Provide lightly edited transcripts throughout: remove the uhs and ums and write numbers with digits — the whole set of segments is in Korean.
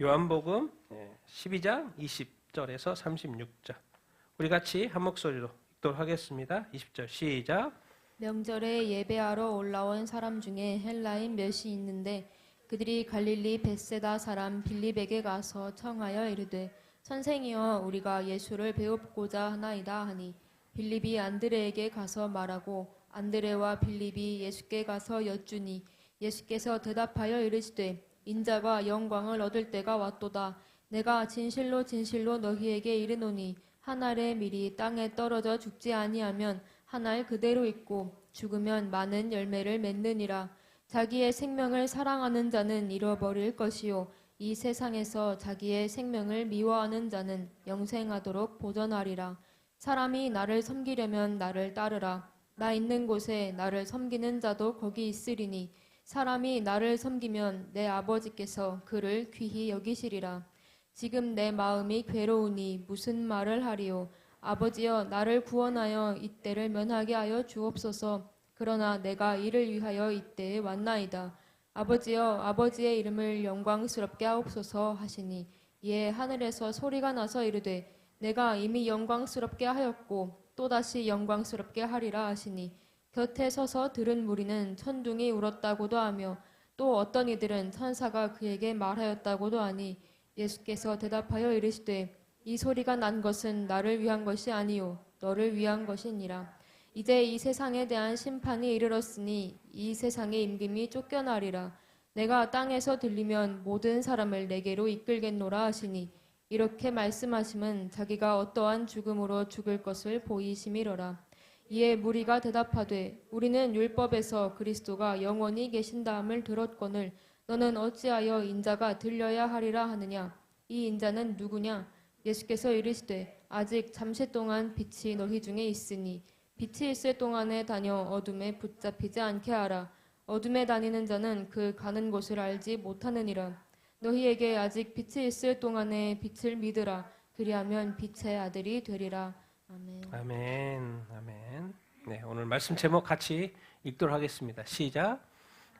요한복음 12장 20절에서 36절. 우리 같이 한 목소리로 읽도록 하겠습니다. 20절 시작. 명절에 예배하러 올라온 사람 중에 헬라인 몇이 있는데 그들이 갈릴리 벳세다 사람 빌립에게 가서 청하여 이르되 선생이여 우리가 예수를 배웁고자 하나이다 하니 빌립이 안드레에게 가서 말하고 안드레와 빌립이 예수께 가서 여쭈니 예수께서 대답하여 이르시되 인자가 영광을 얻을 때가 왔도다. 내가 진실로 진실로 너희에게 이르노니 한 알의 밀이 땅에 떨어져 죽지 아니하면 한 알 그대로 있고 죽으면 많은 열매를 맺느니라. 자기의 생명을 사랑하는 자는 잃어버릴 것이요 이 세상에서 자기의 생명을 미워하는 자는 영생하도록 보전하리라. 사람이 나를 섬기려면 나를 따르라. 나 있는 곳에 나를 섬기는 자도 거기 있으리니 사람이 나를 섬기면 내 아버지께서 그를 귀히 여기시리라. 지금 내 마음이 괴로우니 무슨 말을 하리요. 아버지여 나를 구원하여 이때를 면하게 하여 주옵소서. 그러나 내가 이를 위하여 이때에 왔나이다. 아버지여 아버지의 이름을 영광스럽게 하옵소서 하시니 이에 하늘에서 소리가 나서 이르되 내가 이미 영광스럽게 하였고 또다시 영광스럽게 하리라 하시니 곁에 서서 들은 무리는 천둥이 울었다고도 하며 또 어떤 이들은 천사가 그에게 말하였다고도 하니 예수께서 대답하여 이르시되 이 소리가 난 것은 나를 위한 것이 아니요 너를 위한 것이니라. 이제 이 세상에 대한 심판이 이르렀으니 이 세상의 임금이 쫓겨나리라. 내가 땅에서 들리면 모든 사람을 내게로 이끌겠노라 하시니 이렇게 말씀하심은 자기가 어떠한 죽음으로 죽을 것을 보이심이로라. 이에 무리가 대답하되 우리는 율법에서 그리스도가 영원히 계신다함을 들었거늘 너는 어찌하여 인자가 들려야 하리라 하느냐. 이 인자는 누구냐. 예수께서 이르시되 아직 잠시 동안 빛이 너희 중에 있으니 빛이 있을 동안에 다녀 어둠에 붙잡히지 않게 하라. 어둠에 다니는 자는 그 가는 곳을 알지 못하느니라. 너희에게 아직 빛이 있을 동안에 빛을 믿으라. 그리하면 빛의 아들이 되리라. 아멘. 아멘. 아멘. 네, 오늘 말씀 제목 같이 읽도록 하겠습니다. 시작.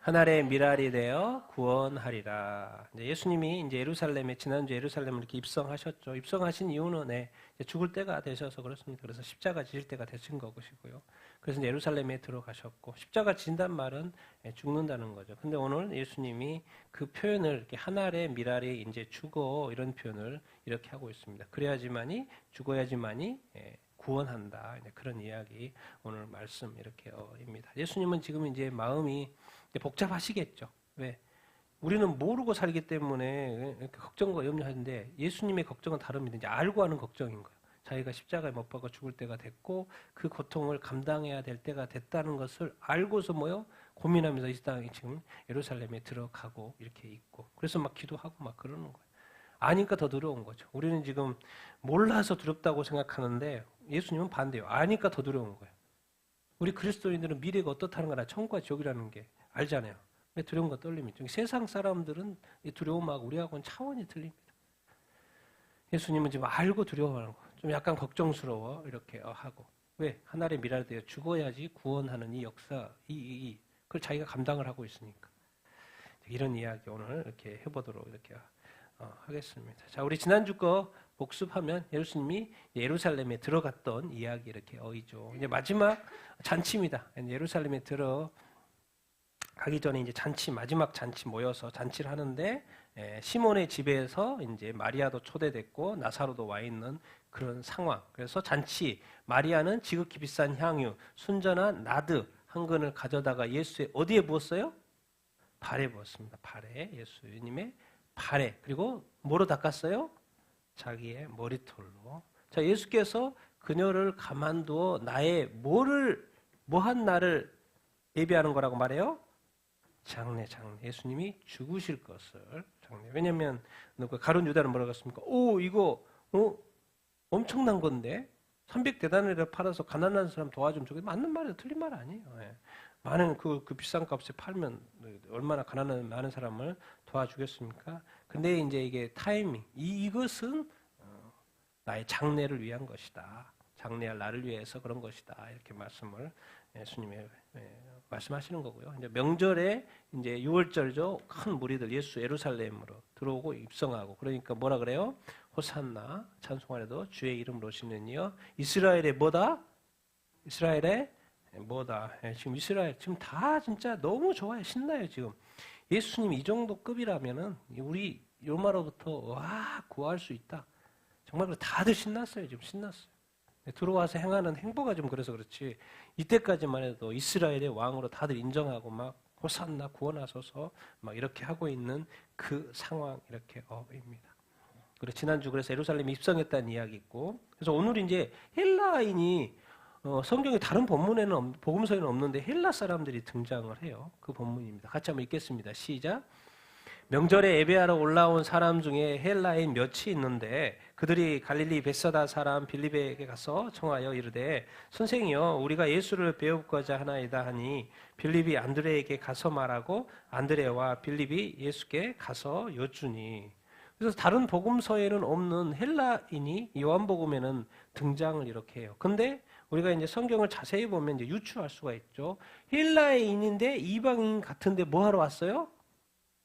하늘의 미랄이 되어 구원하리라. 이제 예수님이 이제 예루살렘에 지난주 예루살렘을 이렇게 입성하셨죠. 입성하신 이유는 이제 죽을 때가 되셔서 그렇습니다. 그래서 십자가 지실 때가 되신 것이고요. 그래서 예루살렘에 들어가셨고 십자가 지신다는 말은 죽는다는 거죠. 근데 오늘 예수님이 그 표현을 이렇게 하늘의 미랄이 이제 죽어 이런 표현을 이렇게 하고 있습니다. 그래야지만이 죽어야지만이 구원한다. 그런 이야기 오늘 말씀 이렇게입니다. 예수님은 지금 이제 마음이 복잡하시겠죠. 왜? 우리는 모르고 살기 때문에 걱정과 염려하는데 예수님의 걱정은 다릅니다. 이제 알고 하는 걱정인 거예요. 자기가 십자가에 못 박아 죽을 때가 됐고 그 고통을 감당해야 될 때가 됐다는 것을 알고서 고민하면서 이 땅에 지금 예루살렘에 들어가고 이렇게 있고 그래서 막 기도하고 막 그러는 거예요. 아니까 더 두려운 거죠. 우리는 지금 몰라서 두렵다고 생각하는데 예수님은 반대예요. 아니까 더 두려운 거예요. 우리 그리스도인들은 미래가 어떻다는 거나 천국과 지옥이라는 게 알잖아요. 왜 두려움과 떨림이 있죠. 세상 사람들은 이 두려움하고 우리하고는 차원이 틀립니다. 예수님은 지금 알고 두려워하는 거, 좀 약간 걱정스러워 이렇게 하고 왜 하늘의 미랄 되어 죽어야지 구원하는 이 역사, 그걸 자기가 감당을 하고 있으니까 이런 이야기 오늘 이렇게 해보도록 이렇게 하겠습니다. 자, 우리 지난주 거 복습하면 예수님이 예루살렘에 들어갔던 이야기 이렇게 어이죠. 이제 마지막 잔치입니다. 예루살렘에 들어가기 전에 이제 잔치, 마지막 잔치 모여서 잔치를 하는데 시몬의 집에서 이제 마리아도 초대됐고 나사로도 와 있는 그런 상황. 그래서 잔치, 마리아는 지극히 비싼 향유, 순전한 나드 한 근을 가져다가 예수의 어디에 부었어요? 발에 부었습니다. 발에, 예수님의 발에. 그리고 뭐로 닦았어요? 자기의 머리털로. 자, 예수께서 그녀를 가만두어 나의 뭐한 날을 예비하는 거라고 말해요? 장래. 예수님이 죽으실 것을 장래. 왜냐면 가룟 유다는 뭐라고 했습니까? 이거 엄청난 건데 300데나리를 팔아서 가난한 사람 도와주면 저게 맞는 말이에요. 틀린 말 아니에요. 많은 그 비싼 값에 팔면 얼마나 가난한 많은 사람을 도와주겠습니까? 근데 이제 이게 타이밍, 이것은 나의 장래를 위한 것이다. 장래할 나를 위해서 그런 것이다. 이렇게 말씀을 예수님의 말씀하시는 거고요. 이제 명절에 이제 6월절죠. 큰 무리들 예수 예루살렘으로 들어오고 입성하고 그러니까 뭐라 그래요? 호산나 찬송하래도 주의 이름으로 오시는 이여 이스라엘의 뭐다? 이스라엘의 뭐다? 예, 지금 이스라엘 지금 다 진짜 너무 좋아요. 신나요 지금. 예수님 이 정도 급이라면은 우리 요마로부터 와 구할 수 있다. 정말 다들 신났어요. 지금 신났어요. 들어와서 행하는 행보가 좀 그래서 그렇지 이때까지만 해도 이스라엘의 왕으로 다들 인정하고 막 호산나 구원하소서 막 이렇게 하고 있는 그 상황 이렇게 입니다. 그리고 지난주 그래서 예루살렘에 입성했다는 이야기 있고 그래서 오늘 이제 헬라인이 성경의 다른 본문에는 복음서에는 없는데 헬라 사람들이 등장을 해요. 그 본문입니다. 같이 한번 읽겠습니다. 시작. 명절에 예배하러 올라온 사람 중에 헬라인 몇이 있는데 그들이 갈릴리 벳사다 사람 빌립에게 가서 청하여 이르되 선생이여 우리가 예수를 배우고자 하나이다 하니 빌립이 안드레에게 가서 말하고 안드레와 빌립이 예수께 가서 여쭈니 그래서 다른 복음서에는 없는 헬라인이 요한복음에는 등장을 이렇게 해요. 근데 우리가 이제 성경을 자세히 보면 이제 유추할 수가 있죠. 헬라인인데 이방인 같은데 뭐 하러 왔어요?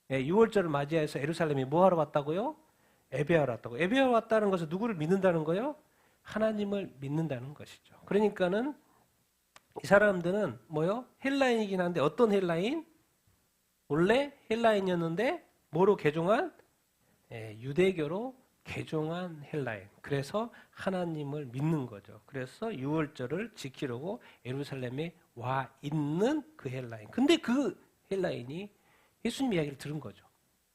6월절을 맞이해서 예루살렘에 뭐 하러 왔다고요? 예배하러 왔다고. 예배하러 왔다는 것은 누구를 믿는다는 거예요? 하나님을 믿는다는 것이죠. 그러니까는 이 사람들은 뭐요? 헬라인이긴 한데 어떤 헬라인? 원래 헬라인이었는데 뭐로 개종한? 유대교로 개종한 헬라인. 그래서 하나님을 믿는 거죠. 그래서 6월절을 지키려고 예루살렘에 와 있는 그 헬라인. 근데 그 헬라인이 예수님 이야기를 들은 거죠.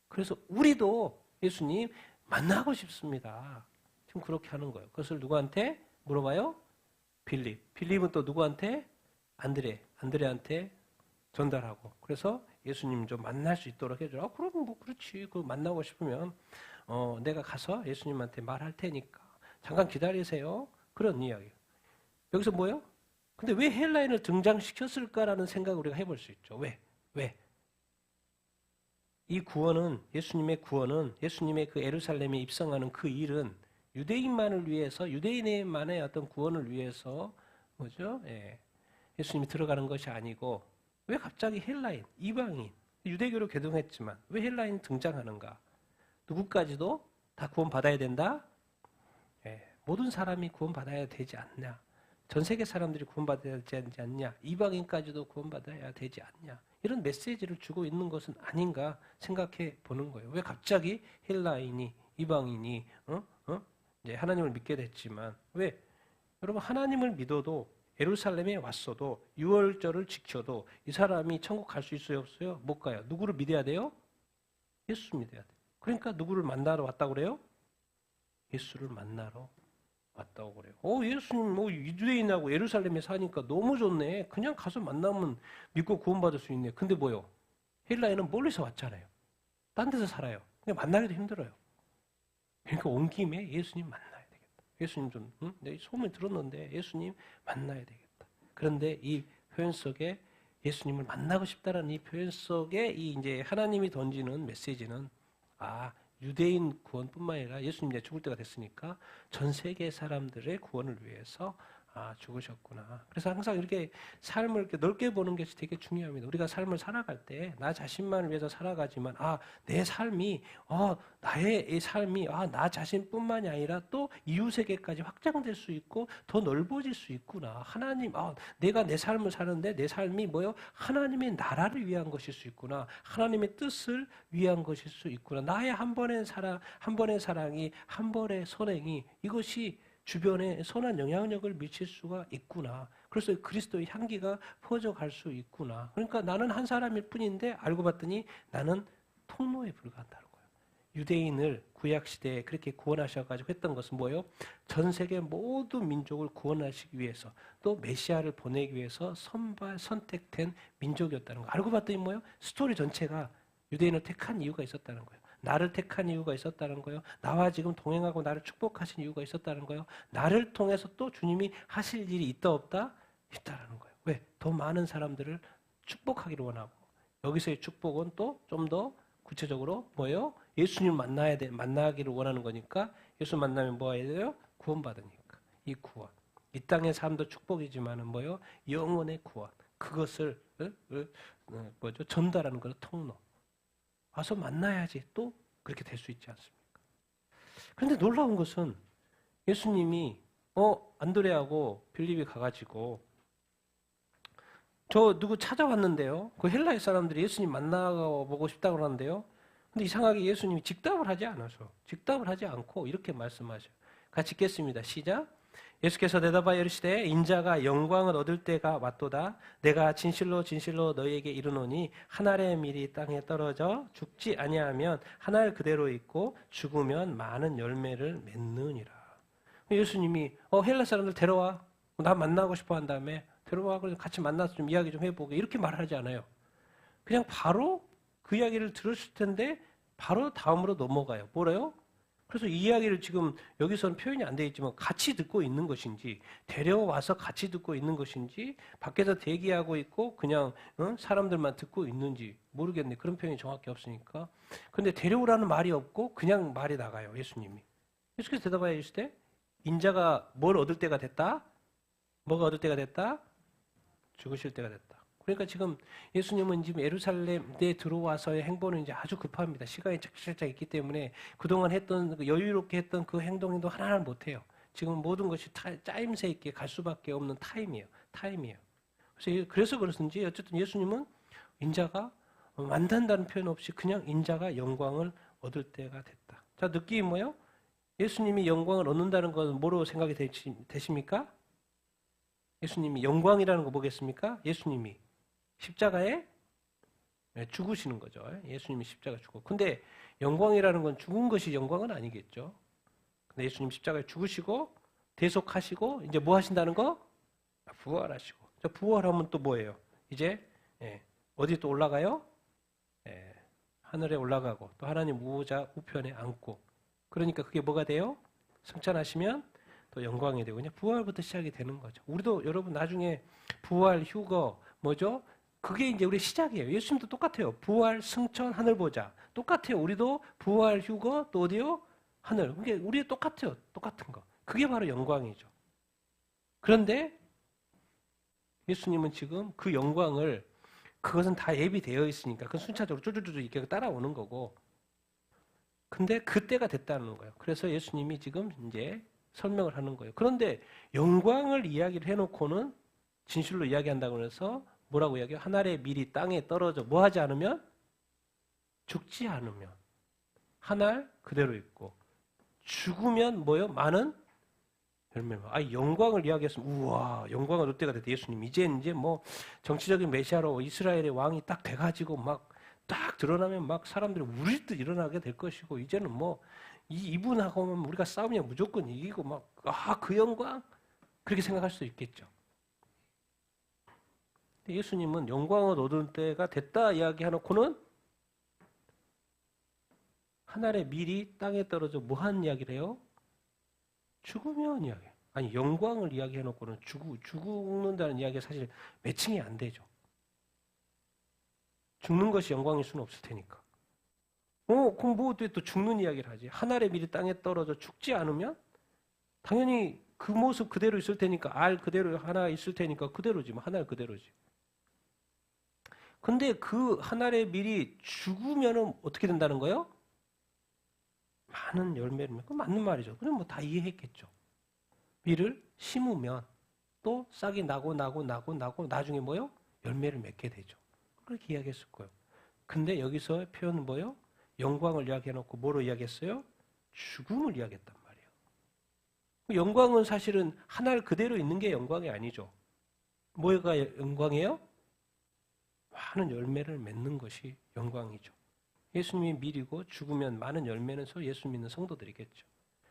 그래서 우리도 예수님 만나고 싶습니다. 지금 그렇게 하는 거예요. 그것을 누구한테 물어봐요? 빌립. 빌립은 또 누구한테? 안드레한테 전달하고. 그래서 예수님 좀 만날 수 있도록 해줘라. 그럼 뭐 그렇지. 그 만나고 싶으면 내가 가서 예수님한테 말할 테니까 잠깐 기다리세요. 그런 이야기. 여기서 뭐예요? 근데 왜 헬라인을 등장시켰을까라는 생각을 우리가 해볼 수 있죠. 왜? 이 구원은 예수님의 구원은 예수님의 그 예루살렘에 입성하는 그 일은 유대인만을 위해서 유대인만의 어떤 구원을 위해서 뭐죠? 예수님이 들어가는 것이 아니고 왜 갑자기 헬라인, 이방인, 유대교로 개종했지만 왜 헬라인 등장하는가? 누구까지도 다 구원받아야 된다? 모든 사람이 구원받아야 되지 않냐? 전 세계 사람들이 구원받아야 되지 않냐? 이방인까지도 구원받아야 되지 않냐? 이런 메시지를 주고 있는 것은 아닌가 생각해 보는 거예요. 왜 갑자기 헬라인이 이방인이 이제 하나님을 믿게 됐지만 왜 여러분 하나님을 믿어도 예루살렘에 왔어도 6월절을 지켜도 이 사람이 천국 갈 수 있어요 없어요? 못 가요. 누구를 믿어야 돼요? 예수 믿어야 돼요. 그러니까 누구를 만나러 왔다고 그래요? 예수를 만나러 왔다고 그래요. 예수님 유대인하고 예루살렘에 사니까 너무 좋네. 그냥 가서 만나면 믿고 구원받을 수 있네. 근데 뭐요? 헬라인은 멀리서 왔잖아요. 딴 데서 살아요. 그냥 만나기도 힘들어요. 그러니까 온 김에 예수님 만나야 되겠다. 예수님 좀 내 소문이 들었는데 예수님 만나야 되겠다. 그런데 이 표현 속에 예수님을 만나고 싶다라는 이 표현 속에 이 이제 하나님이 던지는 메시지는 유대인 구원뿐만 아니라 예수님 이제 죽을 때가 됐으니까 전 세계 사람들의 구원을 위해서 죽으셨구나. 그래서 항상 이렇게 삶을 이렇게 넓게 보는 것이 되게 중요합니다. 우리가 삶을 살아갈 때 나 자신만을 위해서 살아가지만 내 삶이 나의 이 삶이 나 자신뿐만이 아니라 또 이웃에게까지 확장될 수 있고 더 넓어질 수 있구나. 하나님 내가 내 삶을 사는데 내 삶이 뭐요? 하나님의 나라를 위한 것일 수 있구나. 하나님의 뜻을 위한 것일 수 있구나. 나의 한 번의 사랑이 한 번의 선행이 이것이 주변에 선한 영향력을 미칠 수가 있구나. 그래서 그리스도의 향기가 퍼져갈 수 있구나. 그러니까 나는 한 사람일 뿐인데 알고 봤더니 나는 통로에 불과하다는 거예요. 유대인을 구약시대에 그렇게 구원하셔가지고 했던 것은 뭐예요? 전 세계 모든 민족을 구원하시기 위해서 또 메시아를 보내기 위해서 선택된 민족이었다는 거예요. 알고 봤더니 뭐예요? 스토리 전체가 유대인을 택한 이유가 있었다는 거예요. 나를 택한 이유가 있었다는 거예요. 나와 지금 동행하고 나를 축복하신 이유가 있었다는 거예요. 나를 통해서 또 주님이 하실 일이 있다 없다? 있다라는 거예요. 왜? 더 많은 사람들을 축복하기를 원하고 여기서의 축복은 또 좀 더 구체적으로 뭐예요? 예수님 만나기를 원하는 거니까 예수 만나면 뭐 해야 돼요? 구원받으니까. 이 구원. 이 땅의 삶도 축복이지만은 뭐예요? 영혼의 구원. 그것을 전달하는 그런 통로. 와서 만나야지 또 그렇게 될 수 있지 않습니까? 그런데 놀라운 것은 예수님이 안드레하고 빌립이 가가지고 저 누구 찾아왔는데요. 그 헬라의 사람들이 예수님 만나보고 싶다고 하는데요. 근데 이상하게 예수님이 직답을 하지 않고 이렇게 말씀하셔요. 같이 읽겠습니다. 시작. 예수께서 대답하여 이르시되 인자가 영광을 얻을 때가 왔도다. 내가 진실로 진실로 너희에게 이르노니 한 알의 밀이 땅에 떨어져 죽지 아니하면 한 알 그대로 있고 죽으면 많은 열매를 맺느니라. 예수님이 헬라 사람들 데려와. 나 만나고 싶어 한 다음에 데려와. 그래서 같이 만나서 좀 이야기 좀 해보게. 이렇게 말하지 않아요. 그냥 바로 그 이야기를 들었을 텐데 바로 다음으로 넘어가요. 뭐래요? 그래서 이 이야기를 지금 여기서는 표현이 안 되어 있지만 같이 듣고 있는 것인지 데려와서 같이 듣고 있는 것인지 밖에서 대기하고 있고 그냥 사람들만 듣고 있는지 모르겠네. 그런 표현이 정확히 없으니까. 근데 데려오라는 말이 없고 그냥 말이 나가요. 예수님이. 예수께서 대답하여 주시되 인자가 뭘 얻을 때가 됐다? 뭐가 얻을 때가 됐다? 죽으실 때가 됐다. 그러니까 지금 예수님은 지금 예루살렘에 들어와서의 행보는 이제 아주 급합니다. 시간이 살짝 있기 때문에 그동안 했던 여유롭게 했던 그 행동도 하나를 못해요. 지금 모든 것이 짜임새 있게 갈 수밖에 없는 타임이에요. 그래서 그렇든지 어쨌든 예수님은 인자가 만든다는 표현 없이 그냥 인자가 영광을 얻을 때가 됐다. 자, 느낌이 뭐예요? 예수님이 영광을 얻는다는 건 뭐로 생각이 되십니까? 예수님이 영광이라는 거 뭐겠습니까? 예수님이 십자가에 죽으시는 거죠. 예수님이 십자가 죽고. 근데 영광이라는 건 죽은 것이 영광은 아니겠죠. 근데 예수님 십자가에 죽으시고 대속하시고 이제 뭐 하신다는 거? 부활하시고. 부활하면 또 뭐예요? 이제 어디 또 올라가요? 하늘에 올라가고 또 하나님 우편에 앉고. 그러니까 그게 뭐가 돼요? 승천하시면 또 영광이 되고 그냥 부활부터 시작이 되는 거죠. 우리도 여러분 나중에 부활, 휴거 뭐죠? 그게 이제 우리 시작이에요. 예수님도 똑같아요. 부활, 승천, 하늘 보자. 똑같아요. 우리도 부활, 휴거, 또 어디요? 하늘. 그게 우리 똑같아요. 똑같은 거. 그게 바로 영광이죠. 그런데 예수님은 지금 그 영광을 그것은 다 예비되어 있으니까 그 순차적으로 쭈쭈쭈쭈 이렇게 따라오는 거고. 근데 그때가 됐다는 거예요. 그래서 예수님이 지금 이제 설명을 하는 거예요. 그런데 영광을 이야기를 해놓고는 진실로 이야기한다고 해서 뭐라고 이야기해요? 한 알의 밀이 땅에 떨어져 뭐 하지 않으면? 죽지 않으면 한 알 그대로 있고 죽으면 뭐요? 많은 열매를. 영광을 이야기했으면 우와 영광을 얻을 때가 됐다. 예수님 이제 뭐 정치적인 메시아로 이스라엘의 왕이 딱 돼가지고 막 딱 드러나면 막 사람들이 우릴 듯 일어나게 될 것이고 이제는 뭐 이분하고는 우리가 싸우면 무조건 이기고 막 그 영광 그렇게 생각할 수 있겠죠. 예수님은 영광을 얻을 때가 됐다 이야기해놓고는 한 알의 밀이 땅에 떨어져 뭐한 이야기를 해요? 죽으면 이야기. 아니 영광을 이야기해놓고는 죽는다는 이야기가 사실 매칭이 안 되죠. 죽는 것이 영광일 수는 없을 테니까. 그럼 뭐 또 죽는 이야기를 하지? 한 알의 밀이 땅에 떨어져 죽지 않으면 당연히 그 모습 그대로 있을 테니까 알 그대로 하나 있을 테니까 그대로지 뭐 한 알 그대로지. 근데 그 한 알의 밀이 죽으면은 어떻게 된다는 거예요? 많은 열매를 맺고 맞는 말이죠. 그럼 뭐 다 이해했겠죠. 밀을 심으면 또 싹이 나고 나중에 뭐요? 열매를 맺게 되죠. 그렇게 이야기했을 거예요. 근데 여기서 표현은 뭐예요? 영광을 이야기해놓고 뭐로 이야기했어요? 죽음을 이야기했단 말이에요. 영광은 사실은 한 알 그대로 있는 게 영광이 아니죠. 뭐가 영광이에요? 많은 열매를 맺는 것이 영광이죠. 예수님이 밀이고 죽으면 많은 열매는 예수 믿는 성도들이겠죠.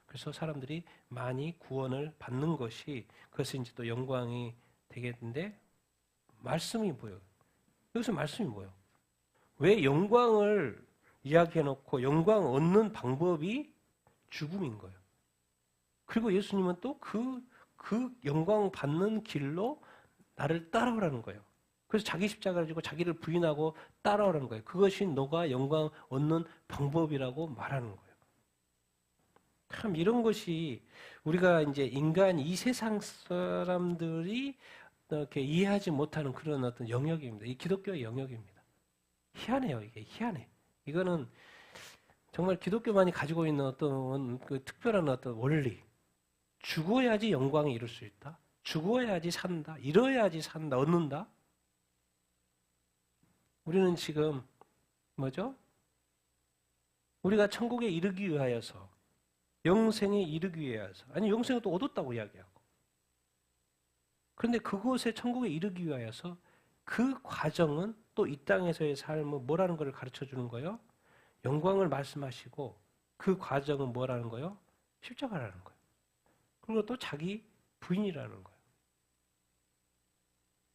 그래서 사람들이 많이 구원을 받는 것이 그것이 이제 또 영광이 되겠는데 말씀이 뭐예요? 여기서 말씀이 뭐예요? 왜 영광을 이야기해놓고 영광 얻는 방법이 죽음인 거예요. 그리고 예수님은 또 그 영광 받는 길로 나를 따라오라는 거예요. 그래서 자기 십자가를 지고 자기를 부인하고 따라오라는 거예요. 그것이 너가 영광 얻는 방법이라고 말하는 거예요. 참 이런 것이 우리가 이제 인간 이 세상 사람들이 이렇게 이해하지 못하는 그런 어떤 영역입니다. 이 기독교의 영역입니다. 희한해요, 이게 희한해. 이거는 정말 기독교만이 가지고 있는 어떤 그 특별한 어떤 원리. 죽어야지 영광에 이룰 수 있다. 죽어야지 산다. 이뤄야지 산다. 얻는다. 우리는 지금 뭐죠? 우리가 천국에 이르기 위하여서 영생에 이르기 위하여서 아니 영생을 또 얻었다고 이야기하고 그런데 그곳에 천국에 이르기 위하여서 그 과정은 또 이 땅에서의 삶은 뭐라는 것을 가르쳐 주는 거예요? 영광을 말씀하시고 그 과정은 뭐라는 거예요? 십자가라는 거예요. 그리고 또 자기 부인이라는 거예요.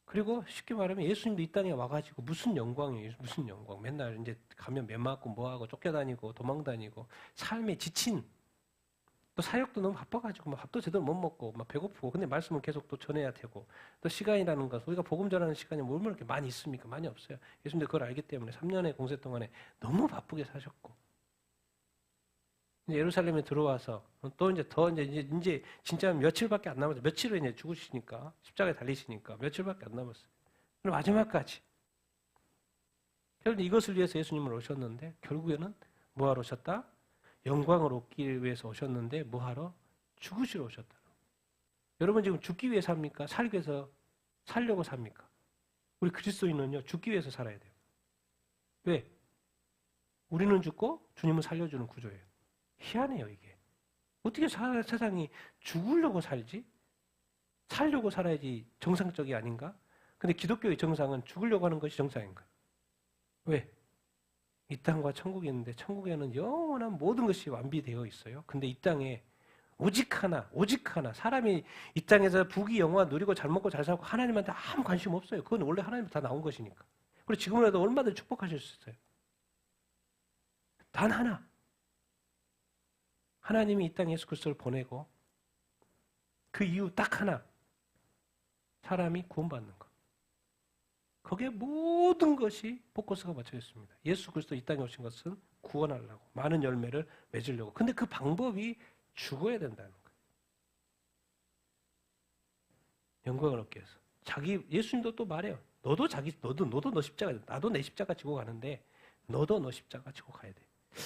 그리고 쉽게 말하면 예수님도 이 땅에 와가지고 무슨 영광이에요? 무슨 영광? 맨날 이제 가면 매 맞고 뭐하고 쫓겨다니고 도망다니고 삶에 지친 또 사역도 너무 바빠가지고 막 밥도 제대로 못 먹고 막 배고프고 근데 말씀을 계속 또 전해야 되고 또 시간이라는 것 우리가 복음 전하는 시간이 얼마나 이렇게 많이 있습니까? 많이 없어요. 예수님도 그걸 알기 때문에 3년의 공세 동안에 너무 바쁘게 사셨고 이제 예루살렘에 들어와서 또 이제 진짜 며칠밖에 안 남았어요. 며칠을 이제 죽으시니까 십자가에 달리시니까 며칠밖에 안 남았어요. 마지막까지. 결국 이것을 위해서 예수님을 오셨는데 결국에는 뭐하러 오셨다? 영광을 얻기 위해서 오셨는데 뭐하러? 죽으시러 오셨다. 여러분 지금 죽기 위해 삽니까? 살기 위해서 살려고 삽니까? 우리 그리스도인은요 죽기 위해서 살아야 돼요. 왜? 우리는 죽고 주님은 살려주는 구조예요. 희한해요 이게. 어떻게 세상이 죽으려고 살지? 살려고 살아야지 정상적이 아닌가? 근데 기독교의 정상은 죽으려고 하는 것이 정상인가? 왜? 이 땅과 천국이 있는데 천국에는 영원한 모든 것이 완비되어 있어요. 근데 이 땅에 오직 하나 사람이 이 땅에서 부귀 영화 누리고 잘 먹고 잘 살고 하나님한테 아무 관심 없어요. 그건 원래 하나님부터 다 나온 것이니까. 그리고 지금이라도 얼마든지 축복하실 수 있어요. 단 하나 하나님이 이 땅에 예수 그리스도를 보내고 그 이유 딱 하나 사람이 구원받는 것. 거기에 모든 것이 포커스가 맞춰 있습니다. 예수 그리스도 이 땅에 오신 것은 구원하려고 많은 열매를 맺으려고. 근데 그 방법이 죽어야 된다는 거예요. 영광을 얻기 위해서. 예수님도 또 말해요. 너도 너 십자가, 나도 내 십자가 지고 가는데 너도 너 십자가 지고 가야 돼.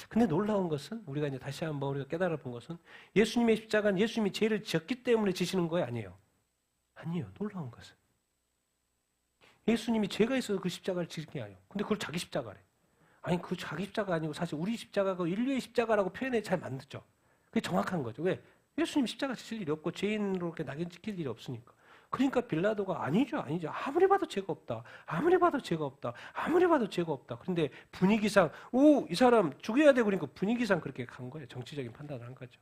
근데 놀라운 것은 우리가 이제 다시 한번 우리가 깨달아 본 것은 예수님의 십자가는 예수님이 죄를 지었기 때문에 지시는 거예요, 아니에요? 아니에요. 놀라운 것은 예수님이 죄가 있어서 그 십자가를 지은 게 아니에요. 근데 그걸 자기 십자가래. 아니 그 자기 십자가 아니고 사실 우리 십자가가 인류의 십자가라고 표현해 잘 만들죠. 그게 정확한 거죠. 왜? 예수님 십자가 지실 일이 없고 죄인으로 이렇게 낙인 찍힐 일이 없으니까. 그러니까 빌라도가 아니죠. 아무리 봐도 죄가 없다. 아무리 봐도 죄가 없다. 아무리 봐도 죄가 없다. 그런데 분위기상 이 사람 죽여야 되고 그러니까 분위기상 그렇게 간 거예요. 정치적인 판단을 한 거죠.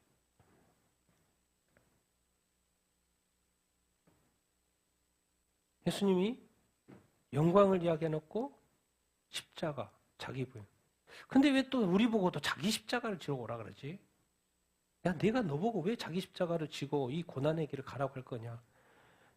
예수님이 영광을 이야기해놓고 십자가, 자기 부인. 근데 왜 또 우리 보고 또 자기 십자가를 지러 오라 그러지? 야, 내가 너 보고 왜 자기 십자가를 지고 이 고난의 길을 가라고 할 거냐?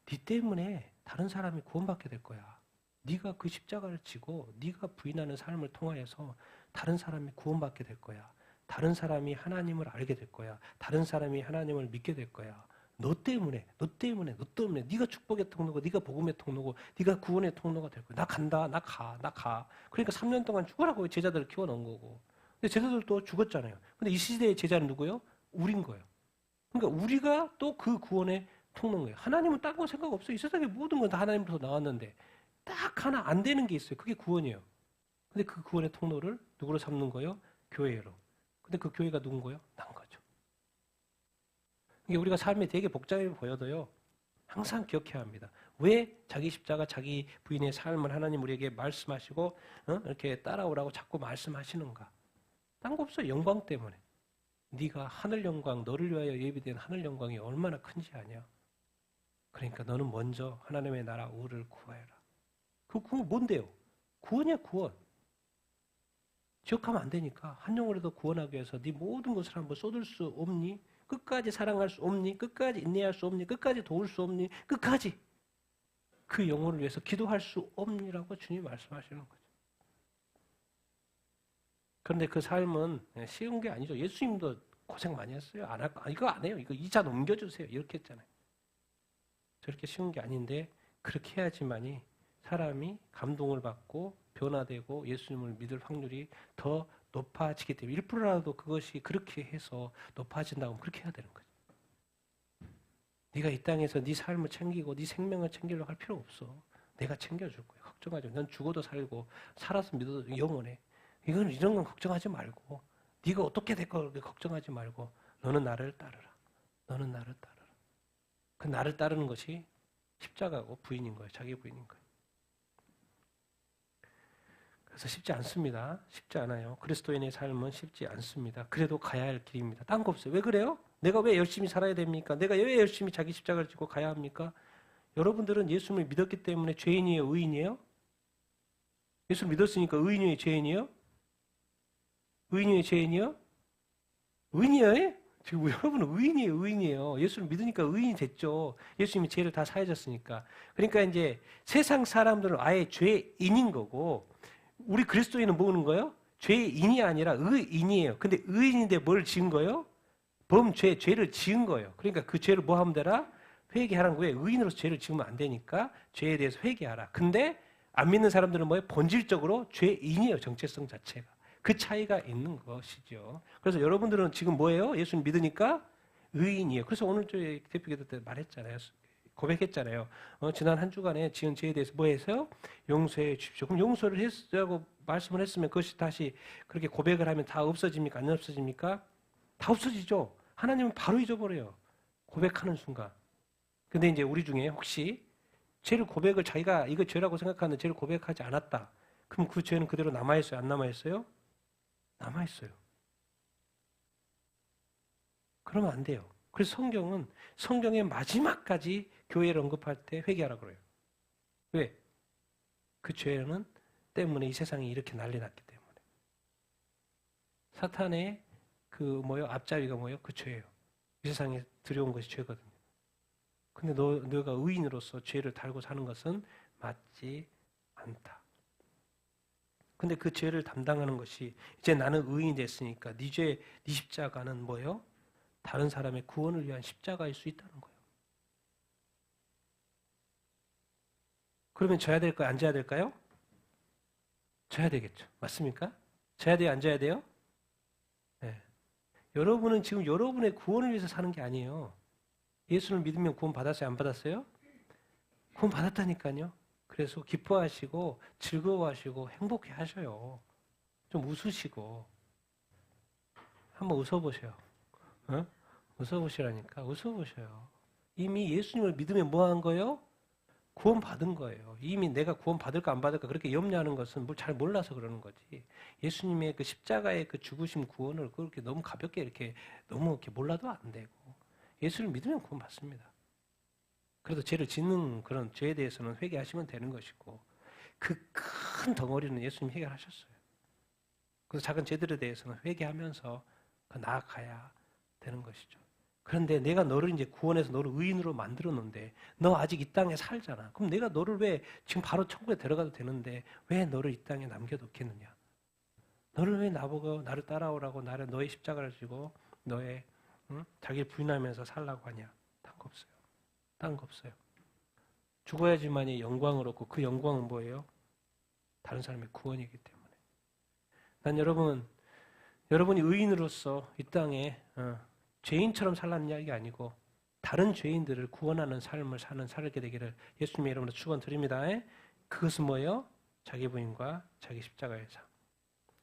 네 때문에 다른 사람이 구원받게 될 거야. 네가 그 십자가를 지고 네가 부인하는 삶을 통하여서 다른 사람이 구원받게 될 거야. 다른 사람이 하나님을 알게 될 거야. 다른 사람이 하나님을 믿게 될 거야. 너 때문에 네가 축복의 통로고 네가 복음의 통로고 네가 구원의 통로가 될 거야. 나 간다. 나 가. 그러니까 3년 동안 죽으라고 제자들을 키워놓은 거고. 근데 제자들도 죽었잖아요. 근데 이 시대의 제자는 누구예요? 우린 거예요. 그러니까 우리가 또 그 구원의 통로인 거예요. 하나님은 딴 거 생각 없어요. 이 세상의 모든 건 다 하나님으로부터 나왔는데 딱 하나 안 되는 게 있어요. 그게 구원이에요. 근데 그 구원의 통로를 누구로 삼는 거예요? 교회로. 근데 그 교회가 누군 거예요? 난 거죠. 이게 우리가 삶이 되게 복잡해 보여도요. 항상 기억해야 합니다. 왜 자기 십자가, 자기 부인의 삶을 하나님 우리에게 말씀하시고 이렇게 따라오라고 자꾸 말씀하시는가? 딴 거 없어요. 영광 때문에. 네가 하늘 영광, 너를 위하여 예비된 하늘 영광이 얼마나 큰지 아냐? 그러니까 너는 먼저 하나님의 나라 의를 구하여라. 그 구원 뭔데요? 구원이야 구원. 지옥하면 안 되니까 한 영혼이라도 구원하기 위해서 네 모든 것을 한번 쏟을 수 없니? 끝까지 사랑할 수 없니? 끝까지 인내할 수 없니? 끝까지 도울 수 없니? 끝까지 그 영혼을 위해서 기도할 수 없니라고 주님이 말씀하시는 거죠. 그런데 그 삶은 쉬운 게 아니죠. 예수님도 고생 많이 했어요. 이거 안 해요. 이거 이자 넘겨주세요. 이렇게 했잖아요. 저렇게 쉬운 게 아닌데 그렇게 해야지만이 사람이 감동을 받고 변화되고 예수님을 믿을 확률이 더 높아지기 때문에 1%라도 그것이 그렇게 해서 높아진다고 하면 그렇게 해야 되는 거죠. 네가 이 땅에서 네 삶을 챙기고 네 생명을 챙기려고 할 필요 없어. 내가 챙겨줄 거야. 걱정하지 마. 넌 죽어도 살고 살아서 믿어도 영원해. 이런 건 걱정하지 말고 네가 어떻게 될 거 걱정하지 말고 너는 나를 따르라. 너는 나를 따르라. 그 나를 따르는 것이 십자가고 부인인 거예요. 자기 부인인 거예요. 그래서 쉽지 않습니다. 쉽지 않아요. 그리스도인의 삶은 쉽지 않습니다. 그래도 가야 할 길입니다. 딴 거 없어요. 왜 그래요? 내가 왜 열심히 살아야 됩니까? 내가 왜 열심히 자기 십자가를 지고 가야 합니까? 여러분들은 예수를 믿었기 때문에 죄인이에요? 의인이에요? 예수를 믿었으니까 의인이에요? 죄인이에요? 의인이에요? 죄인이에요? 의인이에요? 지금 여러분은 의인이에요? 의인이에요? 예수를 믿으니까 의인이 됐죠. 예수님이 죄를 다 사해졌으니까. 그러니까 이제 세상 사람들은 아예 죄인인 거고 우리 그리스도인은 뭐는 거예요? 죄인이 아니라 의인이에요. 근데 의인인데 뭘 지은 거예요? 죄를 지은 거예요. 그러니까 그 죄를 뭐 하면 되라? 회개하라는 거예요. 의인으로서 죄를 지으면 안 되니까 죄에 대해서 회개하라. 근데 안 믿는 사람들은 뭐예요? 본질적으로 죄인이에요. 정체성 자체가. 그 차이가 있는 것이죠. 그래서 여러분들은 지금 뭐예요? 예수님 믿으니까 의인이에요. 그래서 오늘 저희 대표기도 때 말했잖아요. 고백했잖아요. 지난 한 주간에 지은 죄에 대해서 뭐 해서요? 용서해 주십시오. 그럼 용서를 했다고 말씀을 했으면 그것이 다시 그렇게 고백을 하면 다 없어집니까? 안 없어집니까? 다 없어지죠. 하나님은 바로 잊어버려요. 고백하는 순간. 근데 이제 우리 중에 혹시 죄를 고백을 자기가 이거 죄라고 생각하는 죄를 고백하지 않았다. 그럼 그 죄는 그대로 남아있어요? 안 남아있어요? 남아있어요. 그러면 안 돼요. 그래서 성경은 성경의 마지막까지 교회를 언급할 때 회개하라고 그래요. 왜? 그 죄는 때문에 이 세상이 이렇게 난리 났기 때문에. 사탄의 앞잡이가 뭐예요? 그 죄예요. 이 세상에 들여온 것이 죄거든요. 근데 너가 의인으로서 죄를 달고 사는 것은 맞지 않다. 근데 그 죄를 담당하는 것이 이제 나는 의인이 됐으니까 네 십자가는 뭐예요? 다른 사람의 구원을 위한 십자가일 수 있다는 거예요. 그러면 져야 될까요? 안 져야 될까요? 져야 되겠죠. 맞습니까? 져야 돼요? 안 져야 돼요? 네. 여러분은 지금 여러분의 구원을 위해서 사는 게 아니에요. 예수를 믿으면 구원 받았어요? 안 받았어요? 구원 받았다니까요. 그래서 기뻐하시고 즐거워하시고 행복해 하셔요. 좀 웃으시고 한번 웃어보세요. 어? 웃어보시라니까. 웃어보셔요. 이미 예수님을 믿으면 뭐 한 거예요? 구원 받은 거예요. 이미 내가 구원 받을까 안 받을까 그렇게 염려하는 것은 뭘 잘 몰라서 그러는 거지. 예수님의 그 십자가의 그 죽으심 구원을 그렇게 너무 가볍게 이렇게 너무 이렇게 몰라도 안 되고 예수를 믿으면 구원 받습니다. 그래도 죄를 짓는 그런 죄에 대해서는 회개하시면 되는 것이고 그 큰 덩어리는 예수님이 해결하셨어요. 그래서 작은 죄들에 대해서는 회개하면서 나아가야 되는 것이죠. 그런데 내가 너를 이제 구원해서 너를 의인으로 만들어 놓는데 너 아직 이 땅에 살잖아. 그럼 내가 너를 왜 지금 바로 천국에 들어가도 되는데 왜 너를 이 땅에 남겨놓겠느냐? 너를 왜 나보고 나를 따라오라고 너의 십자가를 지고 너의 자기를 부인하면서 살라고 하냐? 딴 거 없어요. 딴 거 없어요. 죽어야지만이 영광을 얻고 그 영광은 뭐예요? 다른 사람의 구원이기 때문에. 난 여러분이 의인으로서 이 땅에 죄인처럼 살라는 이야기가 아니고 다른 죄인들을 구원하는 삶을 살게 되기를 예수님의 이름으로 축원드립니다. 그것은 뭐예요? 자기 부인과 자기 십자가의 삶.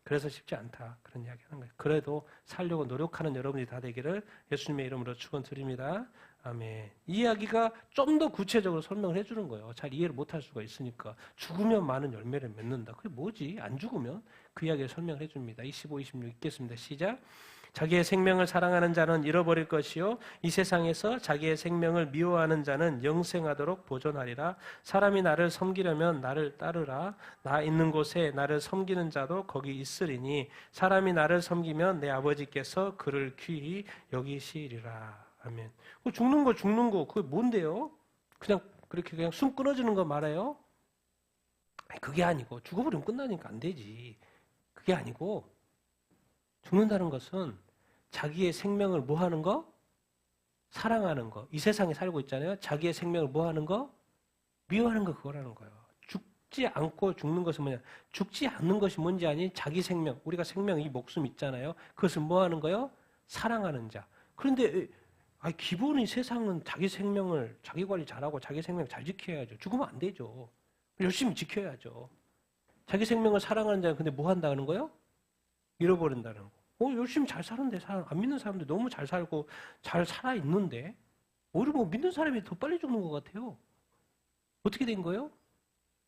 그래서 쉽지 않다. 그런 이야기 하는 거예요. 그래도 살려고 노력하는 여러분이 다 되기를 예수님의 이름으로 축원드립니다. 아멘. 이 이야기가 좀 더 구체적으로 설명을 해주는 거예요. 잘 이해를 못할 수가 있으니까. 죽으면 많은 열매를 맺는다. 그게 뭐지? 안 죽으면? 그 이야기를 설명을 해줍니다. 25, 26 읽겠습니다. 시작. 자기의 생명을 사랑하는 자는 잃어버릴 것이요 이 세상에서 자기의 생명을 미워하는 자는 영생하도록 보존하리라. 사람이 나를 섬기려면 나를 따르라. 나 있는 곳에 나를 섬기는 자도 거기 있으리니 사람이 나를 섬기면 내 아버지께서 그를 귀히 여기시리라. 아멘. 죽는 거 그게 뭔데요? 그냥 숨 끊어지는 거 말해요? 아니, 그게 아니고 죽어버리면 끝나니까 안 되지. 그게 아니고 죽는다는 것은 자기의 생명을 뭐 하는 거? 사랑하는 거. 이 세상에 살고 있잖아요. 자기의 생명을 뭐 하는 거? 미워하는 거 그거라는 거예요. 죽지 않고 죽는 것은 뭐냐? 죽지 않는 것이 뭔지 아니? 자기 생명, 우리가 생명, 이 목숨 있잖아요. 그것을 뭐 하는 거예요? 사랑하는 자. 그런데 기본이 세상은 자기 생명을 자기 관리 잘하고 자기 생명 잘 지켜야죠. 죽으면 안 되죠. 열심히 지켜야죠. 자기 생명을 사랑하는 자는 근데 뭐 한다는 거예요? 잃어버린다는 거. 열심히 잘 사는데 안 믿는 사람들 너무 잘 살고 잘 살아 있는데 오히려 뭐 믿는 사람이 더 빨리 죽는 것 같아요. 어떻게 된 거예요?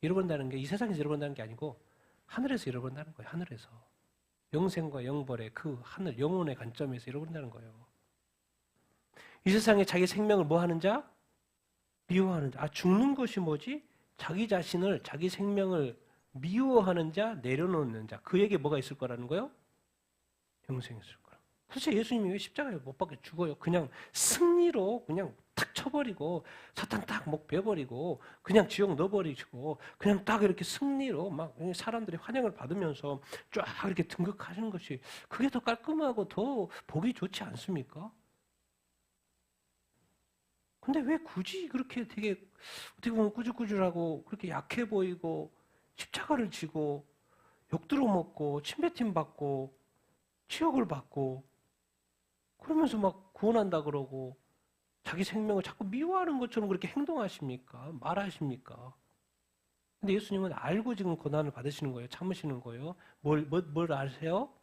잃어버린다는 게 이 세상에서 잃어버린다는 게 아니고 하늘에서 잃어버린다는 거예요. 하늘에서. 영생과 영벌의 그 하늘, 영혼의 관점에서 잃어버린다는 거예요. 이 세상에 자기 생명을 뭐 하는 자? 미워하는 자. 죽는 것이 뭐지? 자기 자신을, 자기 생명을 미워하는 자, 내려놓는 자. 그에게 뭐가 있을 거라는 거예요? 영생이 있을 거라. 도대체 예수님이 왜 십자가에 못 박혀 죽어요? 그냥 승리로 그냥 탁 쳐버리고 사탄 딱 목 베버리고 그냥 지옥 넣어버리시고 그냥 딱 이렇게 승리로 막 사람들이 환영을 받으면서 쫙 이렇게 등극하시는 것이 그게 더 깔끔하고 더 보기 좋지 않습니까? 근데 왜 굳이 그렇게 되게 어떻게 보면 꾸질꾸질하고 그렇게 약해 보이고 십자가를 지고 욕 들어먹고 침뱉임 받고 치욕을 받고 그러면서 막 구원한다 그러고 자기 생명을 자꾸 미워하는 것처럼 그렇게 행동하십니까? 말하십니까? 근데 예수님은 알고 지금 고난을 받으시는 거예요. 참으시는 거예요. 뭘 아세요?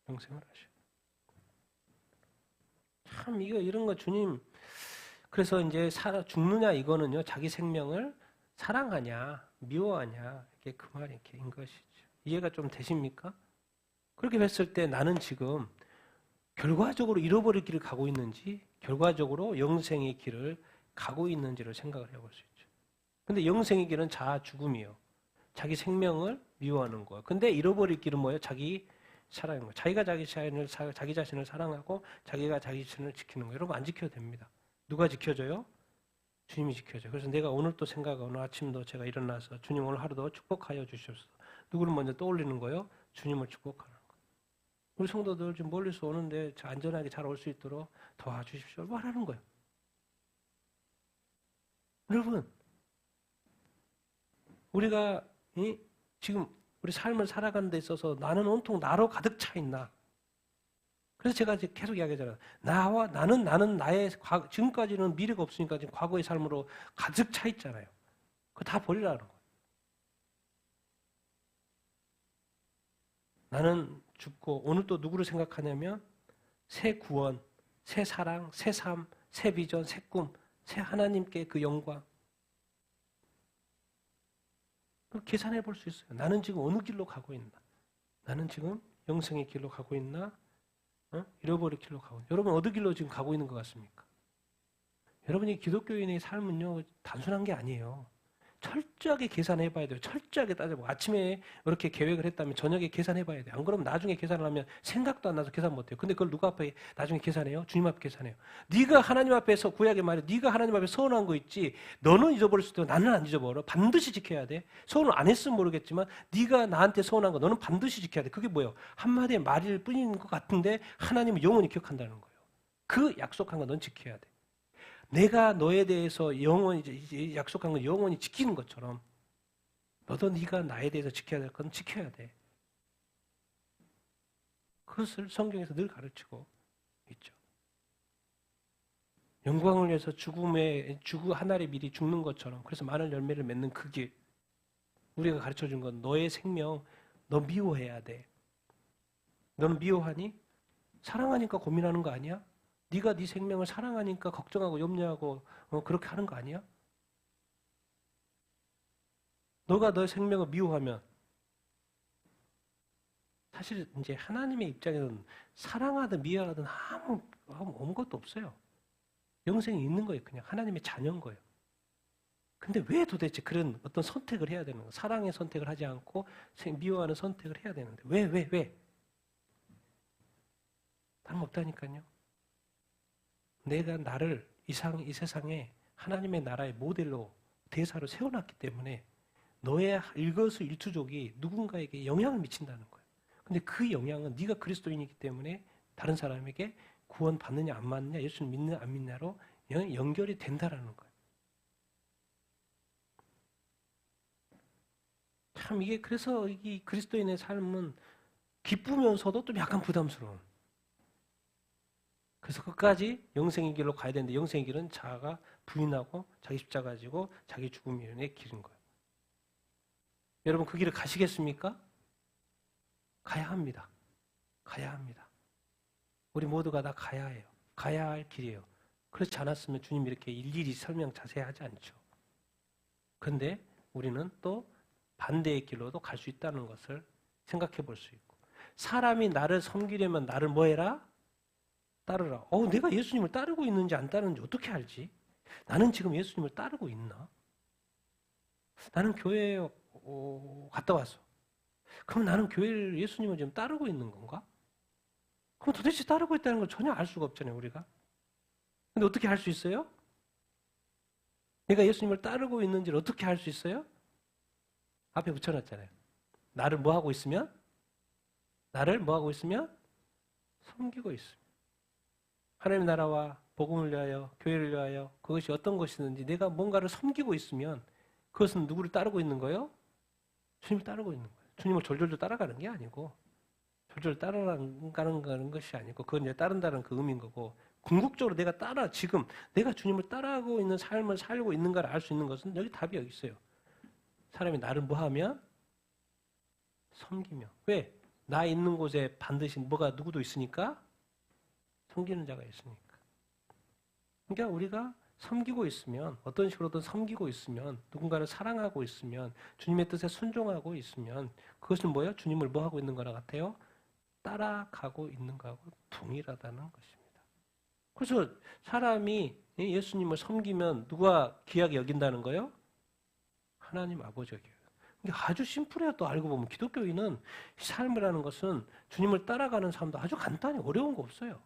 영생을 아셔요. 참 이런 거 주님 그래서 이제 죽느냐 이거는요. 자기 생명을 사랑하냐 미워하냐 이게 그 말인 것이죠. 이해가 좀 되십니까? 그렇게 했을 때 나는 지금 결과적으로 잃어버릴 길을 가고 있는지 결과적으로 영생의 길을 가고 있는지를 생각을 해볼 수 있죠. 근데 영생의 길은 자아 죽음이에요. 자기 생명을 미워하는 거예요. 근데 잃어버릴 길은 뭐예요? 자기 사랑인 거예요. 자기가 자기 자신을 사랑하고 자기가 자기 자신을 지키는 거예요. 여러분 안 지켜도 됩니다. 누가 지켜줘요? 주님이 지켜줘요. 그래서 내가 오늘 또 생각하고 오늘 아침도 제가 일어나서 주님 오늘 하루도 축복하여 주시옵소서. 누구를 먼저 떠올리는 거예요? 주님을 축복하는 거예요. 우리 성도들 좀 멀리서 오는데 안전하게 잘 올 수 있도록 도와주십시오. 말하는 거예요. 여러분, 우리가 지금 우리 삶을 살아가는 데 있어서 나는 온통 나로 가득 차 있나? 그래서 제가 계속 이야기하잖아요. 나는 나의 지금까지는 미래가 없으니까 지금 과거의 삶으로 가득 차 있잖아요. 그거 다 버리라는 거예요. 나는 죽고 오늘 또 누구를 생각하냐면 새 구원, 새 사랑, 새 삶, 새 비전, 새 꿈, 새 하나님께 그 영광. 그걸 계산해 볼 수 있어요. 나는 지금 어느 길로 가고 있나? 나는 지금 영생의 길로 가고 있나? 잃어버릴 길로 가고 있나? 여러분 어느 길로 지금 가고 있는 것 같습니까? 여러분이 기독교인의 삶은요 단순한 게 아니에요. 철저하게 계산해 봐야 돼요. 철저하게 따져보고 아침에 이렇게 계획을 했다면 저녁에 계산해 봐야 돼요. 안 그러면 나중에 계산을 하면 생각도 안 나서 계산 못 해요. 근데 그걸 누가 앞에 나중에 계산해요? 주님 앞에 계산해요. 네가 하나님 앞에서 구약에 말해 네가 하나님 앞에 서운한 거 있지. 너는 잊어버릴 수도 있고 나는 안 잊어버려. 반드시 지켜야 돼. 서운을 안 했으면 모르겠지만 네가 나한테 서운한 거 너는 반드시 지켜야 돼. 그게 뭐예요? 한마디의 말일 뿐인 것 같은데 하나님은 영원히 기억한다는 거예요. 그 약속한 거 넌 지켜야 돼. 내가 너에 대해서 영원히 약속한 건 영원히 지키는 것처럼 너도 네가 나에 대해서 지켜야 될 건 지켜야 돼. 그것을 성경에서 늘 가르치고 있죠. 영광을 위해서 한 알의 밀이 죽는 것처럼 그래서 많은 열매를 맺는 그 길. 우리가 가르쳐준 건 너의 생명 너 미워해야 돼. 너는 미워하니? 사랑하니까 고민하는 거 아니야? 네가 네 생명을 사랑하니까 걱정하고 염려하고 그렇게 하는 거 아니야? 너가 너 생명을 미워하면 사실 이제 하나님의 입장에서는 사랑하든 미워하든 아무것도 없어요. 영생이 있는 거예요. 그냥 하나님의 자녀인 거예요. 근데 왜 도대체 그런 어떤 선택을 해야 되는 거예요? 사랑의 선택을 하지 않고 미워하는 선택을 해야 되는데 왜? 다름없다니까요. 내가 나를 이 세상에 하나님의 나라의 모델로 대사로 세워놨기 때문에 너의 일거수일투족이 누군가에게 영향을 미친다는 거예요. 근데 그 영향은 네가 그리스도인이기 때문에 다른 사람에게 구원 받느냐 안 받느냐 예수를 믿느냐 안 믿느냐로 연결이 된다라는 거예요. 참 이게 그래서 이 그리스도인의 삶은 기쁘면서도 좀 약간 부담스러운. 그래서 끝까지 영생의 길로 가야 되는데 영생의 길은 자아가 부인하고 자기 십자가 지고 자기 죽음의 길인 거예요. 여러분 그 길을 가시겠습니까? 가야 합니다. 가야 합니다. 우리 모두가 다 가야 해요. 가야 할 길이에요. 그렇지 않았으면 주님 이렇게 일일이 설명 자세히 하지 않죠. 그런데 우리는 또 반대의 길로도 갈 수 있다는 것을 생각해 볼 수 있고, 사람이 나를 섬기려면 나를 뭐 해라? 따르라. 내가 예수님을 따르고 있는지 안 따르는지 어떻게 알지? 나는 지금 예수님을 따르고 있나? 나는 교회에 갔다 왔어. 그럼 나는 교회를 예수님을 지금 따르고 있는 건가? 그럼 도대체 따르고 있다는 걸 전혀 알 수가 없잖아요, 우리가. 근데 어떻게 할 수 있어요? 내가 예수님을 따르고 있는지를 어떻게 할 수 있어요? 앞에 붙여놨잖아요. 나를 뭐 하고 있으면? 나를 뭐 하고 있으면? 섬기고 있으면. 하나님의 나라와 복음을 위하여, 교회를 위하여 그것이 어떤 것이든지 내가 뭔가를 섬기고 있으면 그것은 누구를 따르고 있는 거예요? 주님을 따르고 있는 거예요. 주님을 졸졸 따라가는 게 아니고, 졸졸 따라가는 것이 아니고, 그건 이제 따른다는 그 의미인 거고, 궁극적으로 내가 지금 내가 주님을 따라하고 있는 삶을 살고 있는가를 알 수 있는 것은 답이 여기 있어요. 사람이 나를 뭐 하면? 섬기며. 왜? 나 있는 곳에 반드시 누구도 있으니까? 섬기는 자가 있으니까. 그러니까 우리가 섬기고 있으면, 어떤 식으로든 섬기고 있으면, 누군가를 사랑하고 있으면, 주님의 뜻에 순종하고 있으면, 그것은 뭐예요? 주님을 뭐 하고 있는 거라 같아요? 따라가고 있는 거하고 동일하다는 것입니다. 그래서 사람이 예수님을 섬기면 누가 귀하게 여긴다는 거예요? 하나님 아버지가 귀하게. 그러니까 아주 심플해요. 또 알고 보면 기독교인은 삶이라는 것은 주님을 따라가는 삶도 아주 간단히 어려운 거 없어요.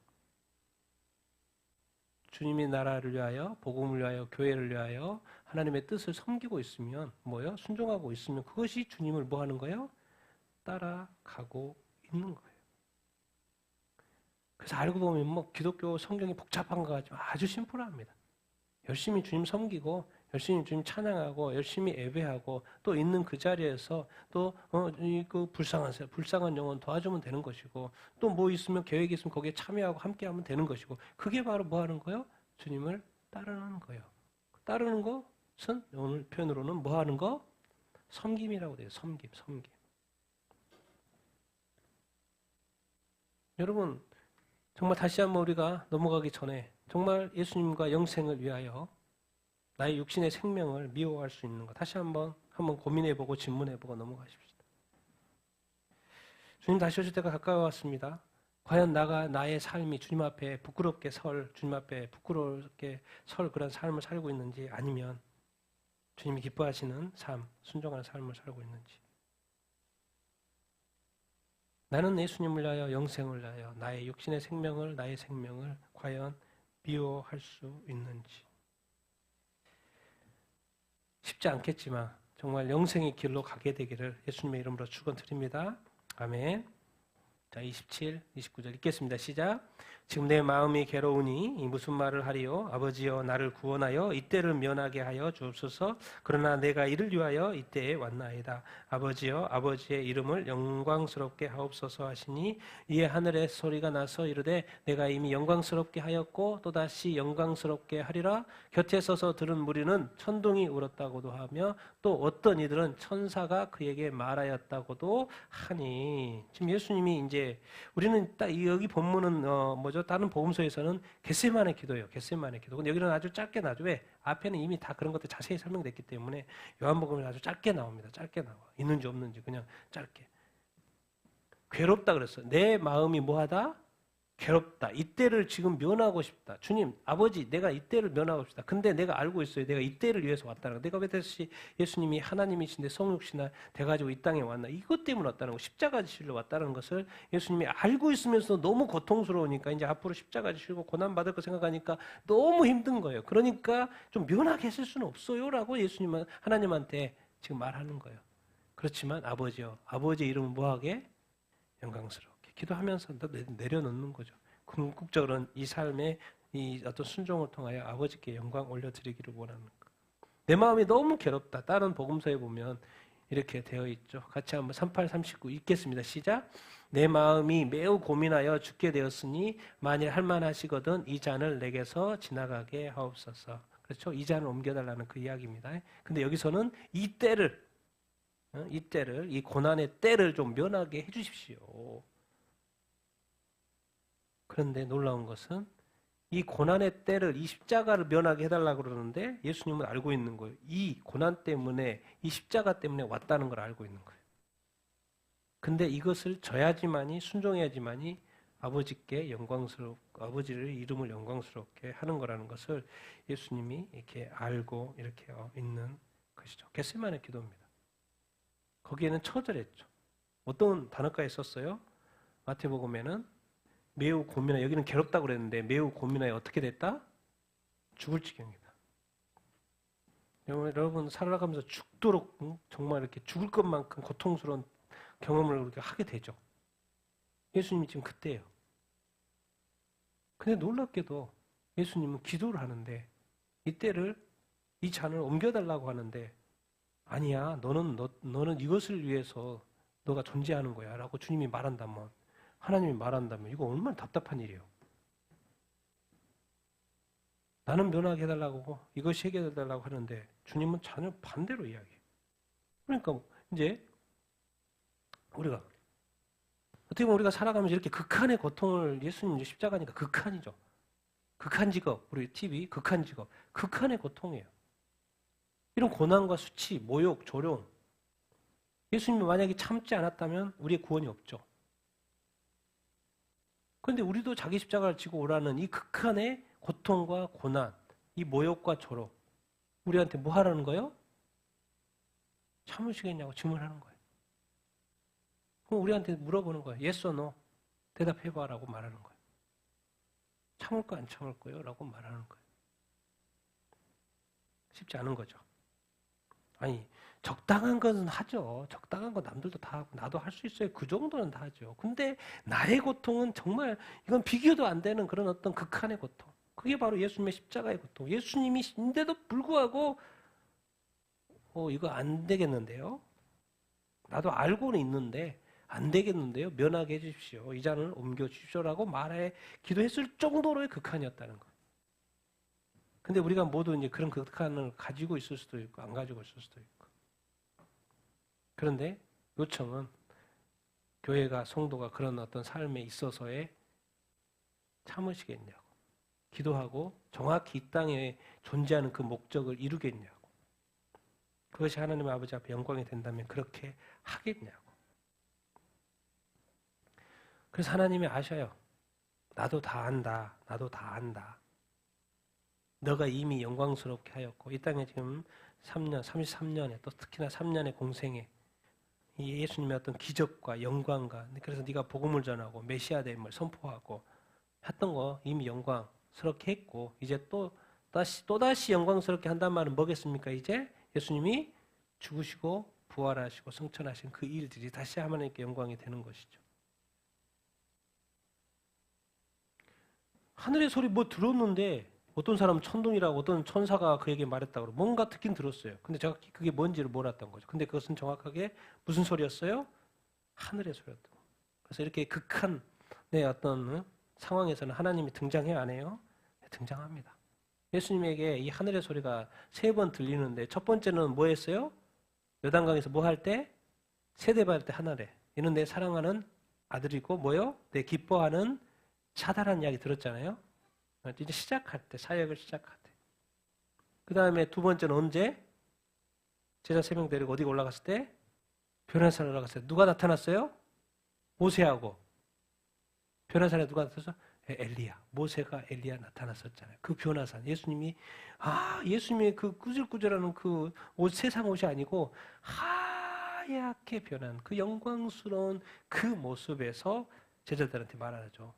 주님의 나라를 위하여, 복음을 위하여, 교회를 위하여 하나님의 뜻을 섬기고 있으면 뭐예요? 순종하고 있으면 그것이 주님을 뭐 하는 거예요? 따라가고 있는 거예요. 그래서 알고 보면 뭐 기독교 성경이 복잡한 거 같지만 아주 심플합니다. 열심히 주님 섬기고, 열심히 주님 찬양하고, 열심히 예배하고, 또 있는 그 자리에서 또 그 불쌍한 영혼 도와주면 되는 것이고, 또 뭐 있으면 계획이 있으면 거기에 참여하고 함께하면 되는 것이고, 그게 바로 뭐 하는 거예요? 주님을 따르는 거예요. 따르는 것은 오늘 표현으로는 뭐 하는 거? 섬김이라고 돼요. 섬김. 여러분, 정말 다시 한번 우리가 넘어가기 전에 정말 예수님과 영생을 위하여 나의 육신의 생명을 미워할 수 있는 것 다시 한번 고민해보고 질문해보고 넘어가십시다. 주님 다시 오실 때가 가까워 왔습니다. 과연 나의 삶이 주님 앞에 부끄럽게 설 그런 삶을 살고 있는지, 아니면 주님이 기뻐하시는 삶, 순종하는 삶을 살고 있는지. 나는 예수님을 위하여, 영생을 위하여 나의 육신의 생명을, 나의 생명을 과연 미워할 수 있는지. 쉽지 않겠지만 정말 영생의 길로 가게 되기를 예수님의 이름으로 축원드립니다. 아멘. 자, 27, 29절 읽겠습니다. 시작. 지금 내 마음이 괴로우니 이 무슨 말을 하리요? 아버지여 나를 구원하여 이때를 면하게 하여 주옵소서. 그러나 내가 이를 위하여 이때에 왔나이다. 아버지여 아버지의 이름을 영광스럽게 하옵소서 하시니, 이에 하늘에 소리가 나서 이르되 내가 이미 영광스럽게 하였고 또다시 영광스럽게 하리라. 곁에 서서 들은 무리는 천둥이 울었다고도 하며 또 어떤 이들은 천사가 그에게 말하였다고도 하니. 지금 예수님이 이제, 우리는 딱 여기 본문은 다른 복음서에서는 겟세마네 기도예요. 겟세마네 기도. 근데 여기는 아주 짧게 나죠. 왜? 앞에는 이미 다 그런 것들 자세히 설명됐기 때문에 요한복음은 아주 짧게 나옵니다. 짧게 나와. 있는지 없는지 그냥 짧게. 괴롭다 그랬어. 내 마음이 뭐하다? 괴롭다. 이때를 지금 면하고 싶다. 주님, 아버지, 내가 이때를 면하고 싶다. 근데 내가 알고 있어요. 내가 이때를 위해서 왔다는 거. 내가 왜 다시 예수님이 하나님이신데 성육신화 돼가지고 이 땅에 왔나. 이것 때문에 왔다는 거. 십자가 지시러 왔다는 것을 예수님이 알고 있으면서 너무 고통스러우니까, 이제 앞으로 십자가 지시고 고난받을 거 생각하니까 너무 힘든 거예요. 그러니까 좀 면하게 했을 수는 없어요. 라고 예수님은 하나님한테 지금 말하는 거예요. 그렇지만 아버지요. 아버지의 이름은 뭐하게? 영광스러워. 기도하면서 내려놓는 거죠. 궁극적으로는 이 삶의 이 어떤 순종을 통하여 아버지께 영광 올려드리기를 원하는 것. 내 마음이 너무 괴롭다. 다른 복음서에 보면 이렇게 되어 있죠. 같이 한번 38, 39 읽겠습니다. 시작. 내 마음이 매우 고민하여 죽게 되었으니 만일 할만하시거든 이 잔을 내게서 지나가게 하옵소서. 그렇죠? 이 잔을 옮겨달라는 그 이야기입니다. 근데 여기서는 이 때를, 이 고난의 때를 좀 면하게 해주십시오. 그런데 놀라운 것은 이 고난의 때를, 이 십자가를 면하게 해달라고 그러는데 예수님은 알고 있는 거예요. 이 고난 때문에, 이 십자가 때문에 왔다는 걸 알고 있는 거예요. 근데 이것을 져야지만이, 순종해야지만이 아버지께 아버지를 이름을 영광스럽게 하는 거라는 것을 예수님이 이렇게 알고 이렇게 있는 것이죠. 겟세마네 기도입니다. 거기에는 처절했죠. 어떤 단어까지 썼어요? 마태복음에는 매우 고민하여, 여기는 괴롭다고 그랬는데 매우 고민하여 어떻게 됐다? 죽을 지경이다. 여러분 살아가면서 죽도록 정말 이렇게 죽을 것만큼 고통스러운 경험을 그렇게 하게 되죠. 예수님이 지금 그때예요. 근데 놀랍게도 예수님은 기도를 하는데 이 잔을 옮겨달라고 하는데 아니야, 너는 이것을 위해서 너가 존재하는 거야 라고 주님이 말한다면, 하나님이 말한다면 이거 얼마나 답답한 일이에요. 나는 면하게 해달라고, 이것이 해결해달라고 하는데 주님은 전혀 반대로 이야기해요. 그러니까 이제 우리가 어떻게 보면 우리가 살아가면서 이렇게 극한의 고통을, 예수님 십자가니까 극한이죠. 극한 직업, 우리 TV 극한 직업, 극한의 고통이에요. 이런 고난과 수치, 모욕, 조롱, 예수님이 만약에 참지 않았다면 우리의 구원이 없죠. 그런데 우리도 자기 십자가를 지고 오라는 이 극한의 고통과 고난, 이 모욕과 조롱, 우리한테 뭐 하라는 거예요? 참으시겠냐고 질문하는 거예요. 그럼 우리한테 물어보는 거예요. Yes or no? 대답해봐라고 말하는 거예요. 참을 거 안 참을 거예요? 라고 말하는 거예요. 쉽지 않은 거죠. 아니, 적당한 것은 하죠. 적당한 거 남들도 다 하고 나도 할 수 있어요. 그 정도는 다 하죠. 근데 나의 고통은 정말 이건 비교도 안 되는 그런 어떤 극한의 고통. 그게 바로 예수님의 십자가의 고통. 예수님이신데도 불구하고 이거 안 되겠는데요. 나도 알고는 있는데 안 되겠는데요. 면하게 해주십시오. 이 잔을 옮겨주십시오라고 기도했을 정도로의 극한이었다는 거예요. 근데 우리가 모두 이제 그런 극한을 가지고 있을 수도 있고 안 가지고 있을 수도 있고. 그런데 요청은 교회가, 성도가 그런 어떤 삶에 있어서의 참으시겠냐고. 기도하고 정확히 이 땅에 존재하는 그 목적을 이루겠냐고. 그것이 하나님 아버지 앞에 영광이 된다면 그렇게 하겠냐고. 그래서 하나님이 아셔요. 나도 다 안다. 나도 다 안다. 너가 이미 영광스럽게 하였고 이 땅에 지금 33년에 또 특히나 3년의 공생에 이 예수님의 어떤 기적과 영광과, 그래서 네가 복음을 전하고 메시아됨을 선포하고 했던 거 이미 영광스럽게 했고 이제 또다시 영광스럽게 한단 말은 뭐겠습니까? 이제 예수님이 죽으시고 부활하시고 승천하신 그 일들이 다시 하나님께 영광이 되는 것이죠. 하늘의 소리 뭐 들었는데 어떤 사람은 천둥이라고 어떤 천사가 그에게 말했다고 뭔가 듣긴 들었어요. 근데 정확히 그게 뭔지를 몰랐던 거죠. 근데 그것은 정확하게 무슨 소리였어요? 하늘의 소리였던 거예요. 그래서 이렇게 극한 어떤 상황에서는 하나님이 등장해요, 안 해요? 네, 등장합니다. 예수님에게 이 하늘의 소리가 3번 들리는데 첫 번째는 뭐 했어요? 요단강에서 뭐 할 때? 세대받을 때 하늘에. 이는 내 사랑하는 아들이고 뭐요? 내 기뻐하는 차다라는 이야기 들었잖아요. 이제 시작할 때, 사역을 시작할 때. 그 다음에 두 번째는 언제? 제자 3명 데리고 어디 올라갔을 때? 변화산에 올라갔어요. 누가 나타났어요? 모세하고. 변화산에 누가 나타났어? 엘리야. 모세가 엘리야 나타났었잖아요. 그 변화산. 예수님이 그 꾸질꾸질하는 그 옷, 세상 옷이 아니고 하얗게 변한 그 영광스러운 그 모습에서 제자들한테 말하죠.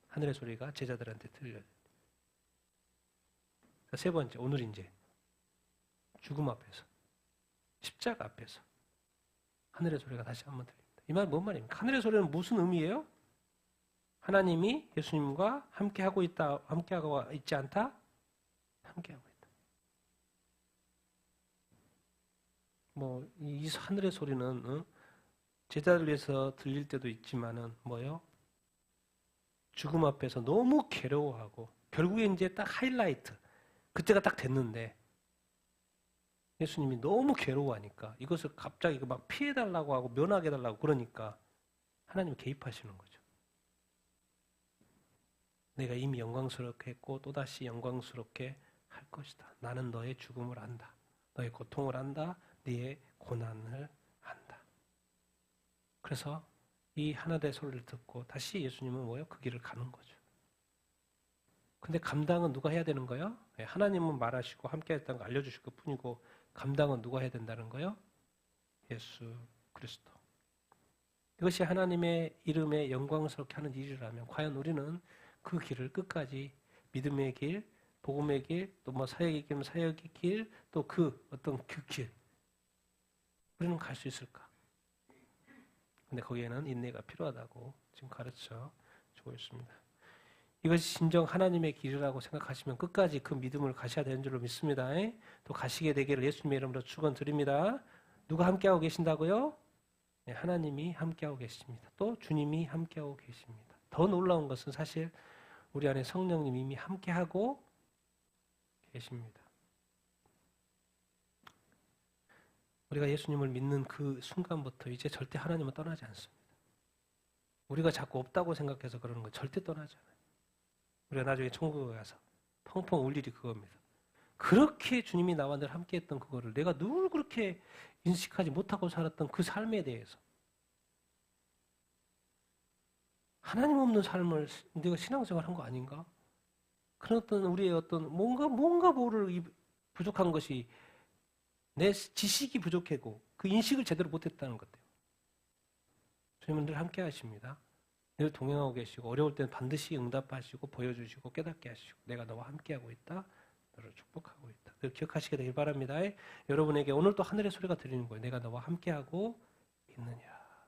하늘의 소리가 제자들한테 들려요. 세 번째, 오늘 이제 죽음 앞에서, 십자가 앞에서 하늘의 소리가 다시 한번 들립니다. 이 말 뭔 말입니까? 하늘의 소리는 무슨 의미예요? 하나님이 예수님과 함께하고 있다, 함께하고 있지 않다? 함께하고 있다. 뭐 이 하늘의 소리는 제자를 위해서 들릴 때도 있지만은 뭐요? 죽음 앞에서 너무 괴로워하고 결국에 이제 딱 하이라이트 그때가 딱 됐는데 예수님이 너무 괴로워하니까 이것을 갑자기 막 피해달라고 하고 면하게 해달라고 그러니까 하나님이 개입하시는 거죠. 내가 이미 영광스럽게 했고 또다시 영광스럽게 할 것이다. 나는 너의 죽음을 안다. 너의 고통을 안다. 네의 고난을 안다. 그래서 이 하나님의 소리를 듣고 다시 예수님은 뭐예요? 그 길을 가는 거죠. 근데 감당은 누가 해야 되는 거예요? 하나님은 말하시고 함께 했다는 거 알려주실 것 뿐이고 감당은 누가 해야 된다는 거예요? 예수 그리스도. 이것이 하나님의 이름에 영광스럽게 하는 일이라면 과연 우리는 그 길을 끝까지 믿음의 길, 복음의 길, 또 뭐 사역의 길, 사역의 길, 또 그 어떤 그 길 우리는 갈 수 있을까? 근데 거기에는 인내가 필요하다고 지금 가르쳐 주고 있습니다. 이것이 진정 하나님의 길이라고 생각하시면 끝까지 그 믿음을 가셔야 되는 줄로 믿습니다. 또 가시게 되기를 예수님의 이름으로 축원드립니다. 누가 함께하고 계신다고요? 네, 하나님이 함께하고 계십니다. 또 주님이 함께하고 계십니다. 더 놀라운 것은 사실 우리 안에 성령님이 이미 함께하고 계십니다. 우리가 예수님을 믿는 그 순간부터 이제 절대 하나님은 떠나지 않습니다. 우리가 자꾸 없다고 생각해서 그러는 거 절대 떠나지 않아요. 우리가 나중에 천국에 가서 펑펑 울 일이 그겁니다. 그렇게 주님이 나와 늘 함께했던 그거를 내가 늘 그렇게 인식하지 못하고 살았던 그 삶에 대해서 하나님 없는 삶을 내가 신앙생활 한 거 아닌가? 그런 어떤 우리의 어떤 뭔가 모를 부족한 것이 내 지식이 부족하고 그 인식을 제대로 못했다는 것 같아요. 주님은 늘 함께 하십니다. 늘 동행하고 계시고 어려울 때는 반드시 응답하시고 보여주시고 깨닫게 하시고 내가 너와 함께하고 있다. 너를 축복하고 있다. 늘 기억하시게 되길 바랍니다. 여러분에게 오늘 또 하늘의 소리가 들리는 거예요. 내가 너와 함께하고 있느냐.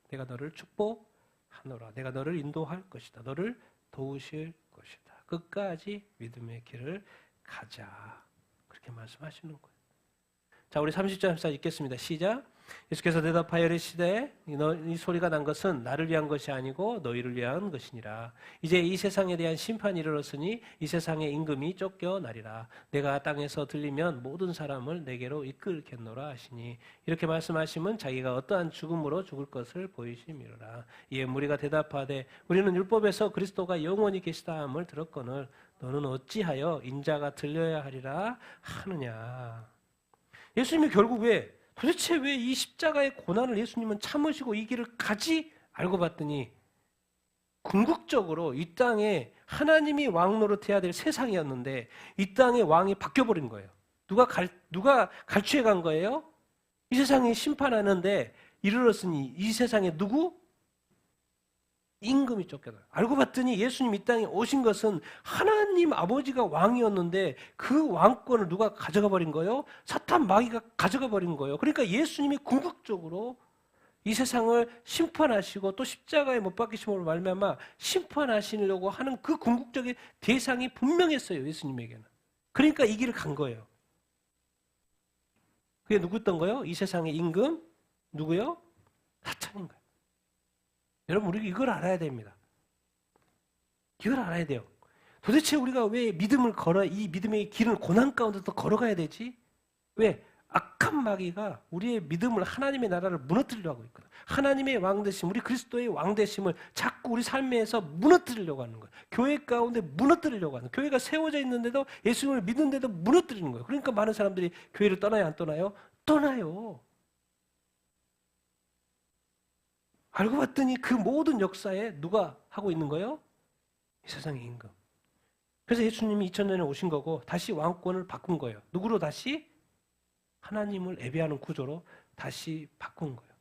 내가 너를 축복하노라. 내가 너를 인도할 것이다. 너를 도우실 것이다. 끝까지 믿음의 길을 가자. 그렇게 말씀하시는 거예요. 자, 우리 30절 34절 읽겠습니다. 시작. 예수께서 대답하여 이르시되 이 소리가 난 것은 나를 위한 것이 아니고 너희를 위한 것이니라. 이제 이 세상에 대한 심판이 이르렀으니 이 세상의 임금이 쫓겨나리라. 내가 땅에서 들리면 모든 사람을 내게로 이끌겠노라 하시니 이렇게 말씀하시면 자기가 어떠한 죽음으로 죽을 것을 보이심이로라. 이에 무리가 대답하되 우리는 율법에서 그리스도가 영원히 계시다 함을 들었거늘 너는 어찌하여 인자가 들려야 하리라 하느냐. 예수님이 결국 도대체 왜 이 십자가의 고난을 예수님은 참으시고 이 길을 가지? 알고 봤더니 궁극적으로 이 땅에 하나님이 왕 노릇해야 될 세상이었는데 이 땅의 왕이 바뀌어버린 거예요. 누가 갈취해 간 거예요? 이 세상이 심판하는데 이르렀으니 이 세상에 누구? 임금이 쫓겨나요. 알고 봤더니 예수님 이 땅에 오신 것은 하나님 아버지가 왕이었는데 그 왕권을 누가 가져가 버린 거예요? 사탄 마귀가 가져가 버린 거예요. 그러니까 예수님이 궁극적으로 이 세상을 심판하시고 또 십자가에 못 박히심으로 말미암아 심판하시려고 하는 그 궁극적인 대상이 분명했어요. 예수님에게는. 그러니까 이 길을 간 거예요. 그게 누구였던 거예요? 이 세상의 임금? 누구요? 사탄인 거예요. 여러분 우리가 이걸 알아야 됩니다. 이걸 알아야 돼요. 도대체 우리가 왜 믿음을 이 믿음의 길을 고난 가운데서 걸어가야 되지? 왜? 악한 마귀가 우리의 믿음을 하나님의 나라를 무너뜨리려고 하고 있거든. 하나님의 왕되심, 우리 그리스도의 왕되심을 자꾸 우리 삶에서 무너뜨리려고 하는 거예요. 교회 가운데 무너뜨리려고 하는 거예요. 교회가 세워져 있는데도 예수님을 믿는데도 무너뜨리는 거예요. 그러니까 많은 사람들이 교회를 떠나요, 안 떠나요? 떠나요. 알고 봤더니 그 모든 역사에 누가 하고 있는 거예요? 이 세상의 임금. 그래서 예수님이 2000년에 오신 거고 다시 왕권을 바꾼 거예요. 누구로 다시? 하나님을 예배하는 구조로 다시 바꾼 거예요.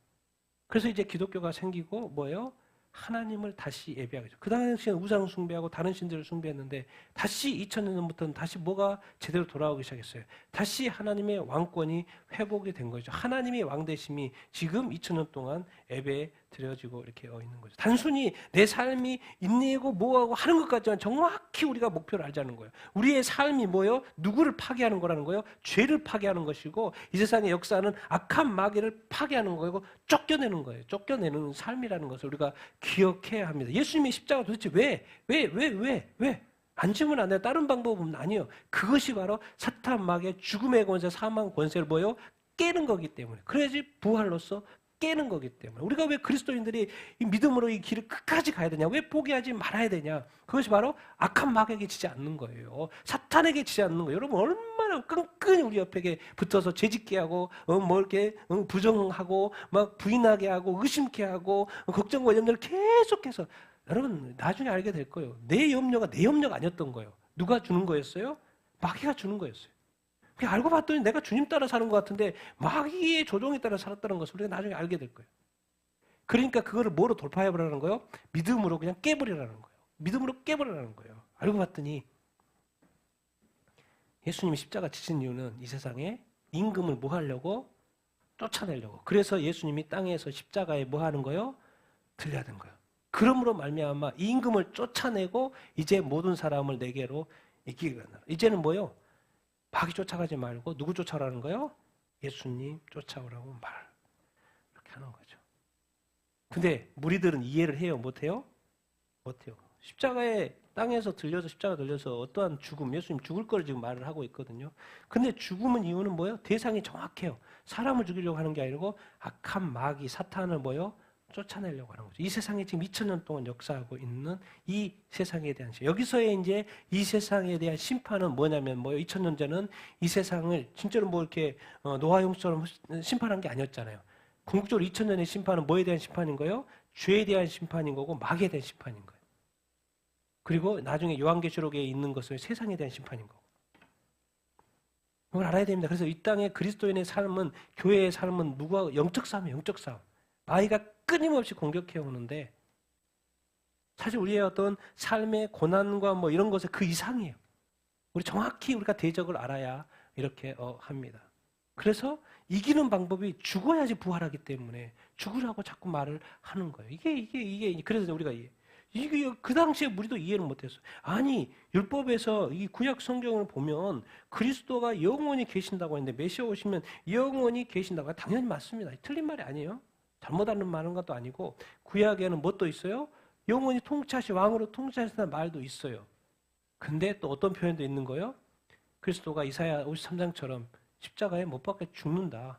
그래서 이제 기독교가 생기고 뭐예요? 하나님을 다시 예배하죠. 그 당시에는 우상 숭배하고 다른 신들을 숭배했는데 다시 2000년 전부터는 다시 뭐가 제대로 돌아오기 시작했어요. 다시 하나님의 왕권이 회복이 된 거죠. 하나님의 왕되심이 지금 2000년 동안 예배되고 드려지고 이렇게 있는 거죠. 단순히 내 삶이 인내하고 뭐하고 하는 것 같지만 정확히 우리가 목표를 알자는 거예요. 우리의 삶이 뭐예요? 누구를 파괴하는 거라는 거예요? 죄를 파괴하는 것이고 이 세상의 역사는 악한 마귀를 파괴하는 거고 쫓겨내는 거예요. 쫓겨내는 삶이라는 것을 우리가 기억해야 합니다. 예수님의 십자가 도대체 왜? 안 지면 안 돼요. 다른 방법은 아니에요. 그것이 바로 사탄 마귀의 죽음의 권세, 사망 권세를 뭐예요? 깨는 거기 때문에. 그래야지 부활로서 깨는 거기 때문에. 우리가 왜 그리스도인들이 이 믿음으로 이 길을 끝까지 가야 되냐? 왜 포기하지 말아야 되냐? 그것이 바로 악한 마귀에게 지지 않는 거예요. 사탄에게 지지 않는 거예요. 여러분 얼마나 끈끈이 우리 옆에 붙어서 죄짓게 하고 뭐 이렇게 부정하고 막 부인하게 하고 의심케 하고 걱정과 염려를 계속해서 여러분 나중에 알게 될 거예요. 내 염려가 내 염려가 아니었던 거예요. 누가 주는 거였어요? 마귀가 주는 거였어요. 알고 봤더니 내가 주님 따라 사는 것 같은데 마귀의 조종에 따라 살았다는 것을 우리가 나중에 알게 될 거예요. 그러니까 그거를 뭐로 돌파해버리라는 거예요? 믿음으로 그냥 깨버리라는 거예요. 믿음으로 깨버리라는 거예요. 알고 봤더니 예수님이 십자가 지신 이유는 이 세상에 임금을 뭐 하려고? 쫓아내려고. 그래서 예수님이 땅에서 십자가에 뭐 하는 거예요? 들려야 된 거예요. 그러므로 말미암아 이 임금을 쫓아내고 이제 모든 사람을 내게로 이기게 된다. 이제는 뭐예요? 마귀 쫓아가지 말고 누구 쫓아오라는 거예요? 예수님 쫓아오라고 말. 이렇게 하는 거죠. 근데 무리들은 이해를 해요? 못해요? 못해요. 십자가에 땅에서 들려서 십자가 들려서 어떠한 죽음, 예수님 죽을 거를 지금 말을 하고 있거든요. 근데 죽음은 이유는 뭐예요? 대상이 정확해요. 사람을 죽이려고 하는 게 아니고 악한 마귀, 사탄을 뭐예요? 쫓아내려고 하는 거죠. 이 세상에 지금 2000년 동안 역사하고 있는 이 세상에 대한 여기서의 이제 이 세상에 대한 심판은 뭐냐면 뭐요? 2000년 전은 이 세상을 진짜로 뭐 이렇게 노아용처럼 심판한 게 아니었잖아요. 궁극적으로 2000년의 심판은 뭐에 대한 심판인 거예요? 죄에 대한 심판인 거고 마귀에 대한 심판인 거예요. 그리고 나중에 요한계시록에 있는 것은 세상에 대한 심판인 거고. 이걸 알아야 됩니다. 그래서 이 땅에 그리스도인의 삶은 교회의 삶은 누구와 영적 싸움이에요. 영적 싸움. 마귀가 끊임없이 공격해 오는데 사실 우리의 어떤 삶의 고난과 뭐 이런 것에 그 이상이에요. 우리 정확히 우리가 대적을 알아야 이렇게 합니다. 그래서 이기는 방법이 죽어야지 부활하기 때문에 죽으라고 자꾸 말을 하는 거예요. 이게 그래서 우리가 이게 그 당시에 우리도 이해를 못했어요. 아니 율법에서 이 구약 성경을 보면 그리스도가 영원히 계신다고 했는데 메시아 오시면 영원히 계신다고 당연히 맞습니다. 틀린 말이 아니에요. 잘못하는 말은 것도 아니고 구약에는 뭣도 있어요? 영원히 왕으로 통치하신다는 말도 있어요. 근데 또 어떤 표현도 있는 거예요? 그리스도가 이사야 53장처럼 십자가에 못 박혀 죽는다.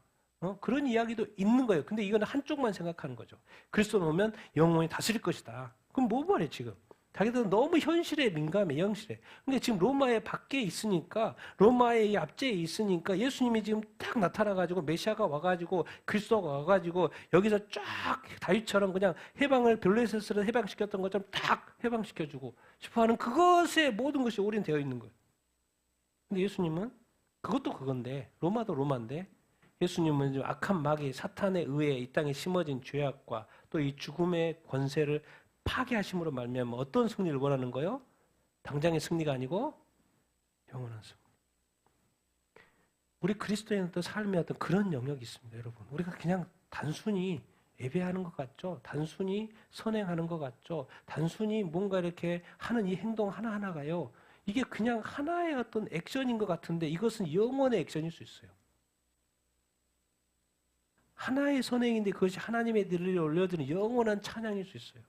그런 이야기도 있는 거예요. 근데 이거는 한쪽만 생각하는 거죠. 그리스도 오면 영원히 다스릴 것이다. 그럼 뭐 말해 지금? 자기들은 너무 현실에 민감해, 현실에. 근데 지금 로마의 밖에 있으니까, 로마의 이 압제에 있으니까 예수님이 지금 딱 나타나가지고 메시아가 와가지고 그리스도가 와가지고 여기서 쫙 다윗처럼 그냥 해방을 블레셋을 해방시켰던 것처럼 딱 해방시켜주고 싶어하는 그것에 모든 것이 올인되어 있는 거예요. 근데 예수님은 그것도 그건데 로마도 로마인데 예수님은 악한 마귀 사탄에 의해 이 땅에 심어진 죄악과 또 이 죽음의 권세를 파괴하심으로 말미암아 어떤 승리를 원하는 거예요? 당장의 승리가 아니고 영원한 승리. 우리 그리스도인의 또 삶의 어떤 그런 영역이 있습니다, 여러분. 우리가 그냥 단순히 예배하는 것 같죠? 단순히 선행하는 것 같죠? 단순히 뭔가 이렇게 하는 이 행동 하나하나가요. 이게 그냥 하나의 어떤 액션인 것 같은데 이것은 영원의 액션일 수 있어요. 하나의 선행인데 그것이 하나님의 들을 올려드리는 영원한 찬양일 수 있어요.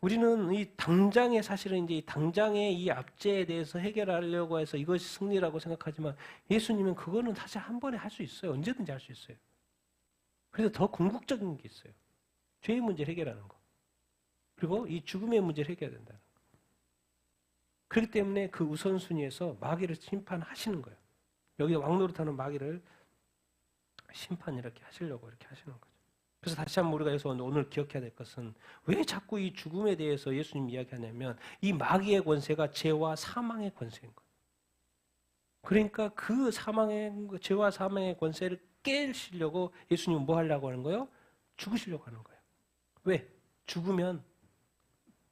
우리는 이 당장의 사실은 이제 당장의 이 압제에 대해서 해결하려고 해서 이것이 승리라고 생각하지만 예수님은 그거는 사실 한 번에 할 수 있어요. 언제든지 할 수 있어요. 그래서 더 궁극적인 게 있어요. 죄의 문제를 해결하는 거. 그리고 이 죽음의 문제를 해결해야 된다는 거. 그렇기 때문에 그 우선순위에서 마귀를 심판하시는 거예요. 여기 왕노릇하는 마귀를 심판 이렇게 하시려고 이렇게 하시는 거죠. 그래서 다시 한번 우리가 여기서 오늘 기억해야 될 것은 왜 자꾸 이 죽음에 대해서 예수님 이야기하냐면 이 마귀의 권세가 죄와 사망의 권세인 거예요. 그러니까 그 죄와 사망의 권세를 깨시려고 예수님은 뭐 하려고 하는 거예요? 죽으시려고 하는 거예요. 왜? 죽으면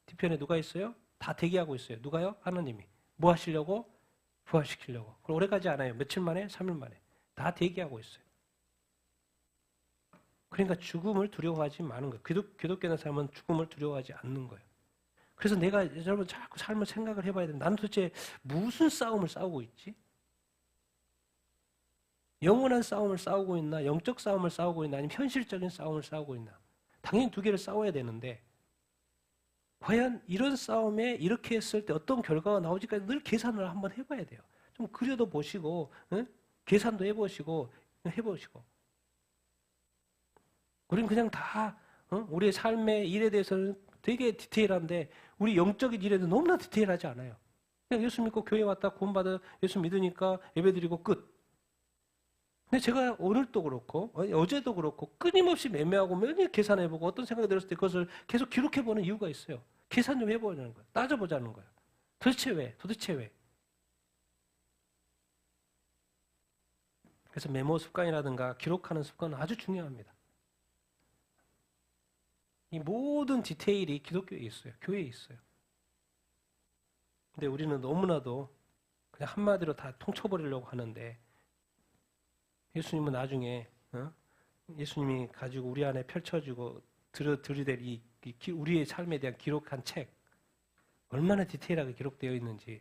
뒤편에 누가 있어요? 다 대기하고 있어요. 누가요? 하나님이. 뭐 하시려고? 부활시키려고. 그럼 오래 가지 않아요. 며칠 만에? 3일 만에. 다 대기하고 있어요. 그러니까 죽음을 두려워하지 마는 거예요. 기독교는 사람은 죽음을 두려워하지 않는 거예요. 그래서 내가 여러분 자꾸 삶을 생각을 해봐야 돼. 나는 도대체 무슨 싸움을 싸우고 있지? 영원한 싸움을 싸우고 있나? 영적 싸움을 싸우고 있나? 아니면 현실적인 싸움을 싸우고 있나? 당연히 두 개를 싸워야 되는데 과연 이런 싸움에 이렇게 했을 때 어떤 결과가 나오지까지 늘 계산을 한번 해봐야 돼요. 좀 그려도 보시고 계산도 해보시고 우리는 그냥 다 우리의 삶의 일에 대해서는 되게 디테일한데 우리 영적인 일에도 너무나 디테일하지 않아요. 그냥 예수 믿고 교회 왔다 구원받아 예수 믿으니까 예배드리고 끝. 근데 제가 오늘도 그렇고 어제도 그렇고 끊임없이 매매하고 매일 계산해보고 어떤 생각이 들었을 때 그것을 계속 기록해보는 이유가 있어요. 계산 좀 해보자는 거예요. 따져보자는 거예요. 도대체 왜? 그래서 메모 습관이라든가 기록하는 습관은 아주 중요합니다. 이 모든 디테일이 기독교에 있어요. 교회에 있어요. 근데 우리는 너무나도 그냥 한마디로 다 통쳐버리려고 하는데 예수님은 나중에 예수님이 가지고 우리 안에 펼쳐지고 들이댈 우리의 삶에 대한 기록한 책 얼마나 디테일하게 기록되어 있는지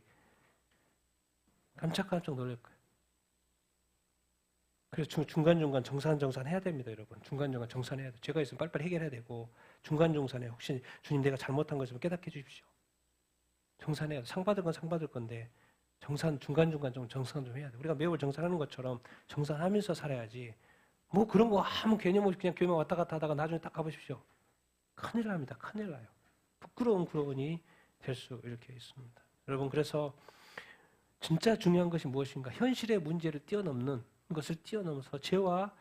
깜짝깜짝 놀랄 거예요. 그래서 중간중간 정산 해야 됩니다, 여러분. 중간중간 정산해야 돼요. 죄가 있으면 빨리빨리 해결해야 되고 중간중간에 혹시 주님 내가 잘못한 거 있으면 깨닫게 해주십시오. 정산해야 돼. 상 받을 건 상 받을 건데 중간중간 좀 정산 좀 해야 돼. 우리가 매월 정산하는 것처럼 정산하면서 살아야지. 뭐 그런 거 아무 개념 없이 그냥 교회만 왔다 갔다 하다가 나중에 딱 가보십시오. 큰일 납니다. 큰일 나요. 부끄러운 구원이 될 수 이렇게 있습니다. 여러분 그래서 진짜 중요한 것이 무엇인가? 현실의 문제를 뛰어넘는 것을 뛰어넘어서 죄와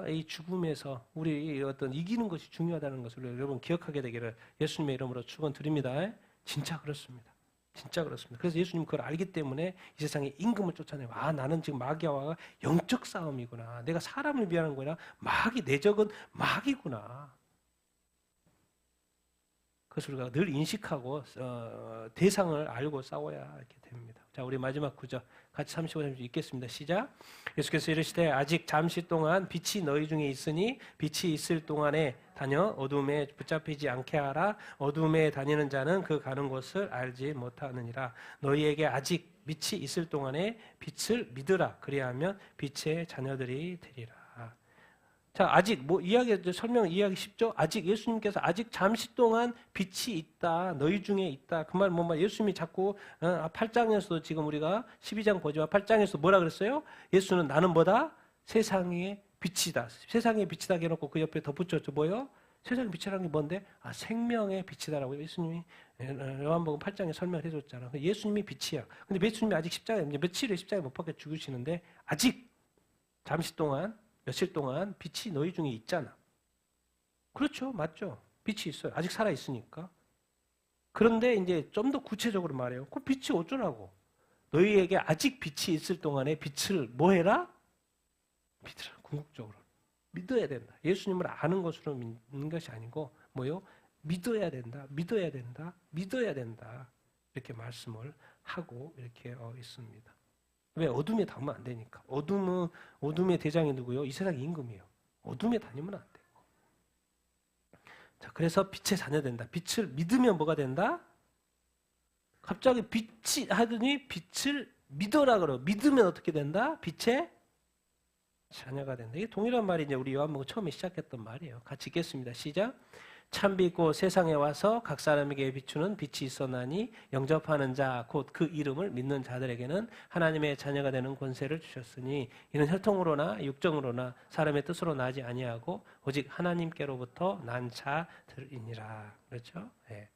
이 죽음에서 우리 어떤 이기는 것이 중요하다는 것을 여러분 기억하게 되기를 예수님의 이름으로 축원드립니다. 진짜 그렇습니다. 진짜 그렇습니다. 그래서 예수님 그걸 알기 때문에 이 세상에 임금을 쫓아내요. 나는 지금 마귀와 영적 싸움이구나. 내가 사람을 위하는 거야. 내 적은 마귀구나. 그것을 우리가 늘 인식하고 대상을 알고 싸워야 이렇게 됩니다. 자, 우리 마지막 구절 같이 35, 36 읽겠습니다. 시작. 예수께서 이르시되 아직 잠시 동안 빛이 너희 중에 있으니 빛이 있을 동안에 다녀 어둠에 붙잡히지 않게 하라. 어둠에 다니는 자는 그 가는 곳을 알지 못하느니라. 너희에게 아직 빛이 있을 동안에 빛을 믿으라. 그리하면 빛의 자녀들이 되리라. 자, 아직 이야기 쉽죠? 아직 예수님께서 아직 잠시 동안 빛이 있다. 너희 중에 있다. 그 말 예수님이 자꾸 8장에서도 지금 우리가 12장 보지만 8장에서 뭐라 그랬어요? 예수는 나는 뭐다? 세상의 빛이다. 세상의 빛이다 해놓고 그 옆에 덧붙였죠. 뭐요? 세상의 빛이라는 게 뭔데? 생명의 빛이다라고 예수님이 요한복음 8장에 설명을 해줬잖아. 예수님이 빛이야. 근데 예수님이 아직 며칠에 십자가에 못 박혀 죽으시는데 아직 잠시 동안 며칠 동안 빛이 너희 중에 있잖아. 그렇죠. 맞죠. 빛이 있어요. 아직 살아있으니까. 그런데 이제 좀 더 구체적으로 말해요. 그 빛이 어쩌라고. 너희에게 아직 빛이 있을 동안에 빛을 뭐 해라? 믿으라. 궁극적으로. 믿어야 된다. 예수님을 아는 것으로 믿는 것이 아니고 뭐요? 믿어야 된다. 이렇게 말씀을 하고 이렇게 있습니다. 왜? 어둠에 다니면 안 되니까. 어둠의 대장이 누구요? 이 세상의 임금이에요. 어둠에 다니면 안 되고. 자, 그래서 빛의 자녀 된다. 빛을 믿으면 뭐가 된다? 갑자기 빛이 하더니 빛을 믿어라 그러. 믿으면 어떻게 된다? 빛의 자녀가 된다. 이게 동일한 말이 이제 우리 요한복음 처음에 시작했던 말이에요. 같이 읽겠습니다. 시작. 참 빛고 세상에 와서 각 사람에게 비추는 빛이 있었나니 영접하는 자 곧 그 이름을 믿는 자들에게는 하나님의 자녀가 되는 권세를 주셨으니 이는 혈통으로나 육정으로나 사람의 뜻으로 나지 아니하고 오직 하나님께로부터 난 자들이니라. 그렇죠? 네.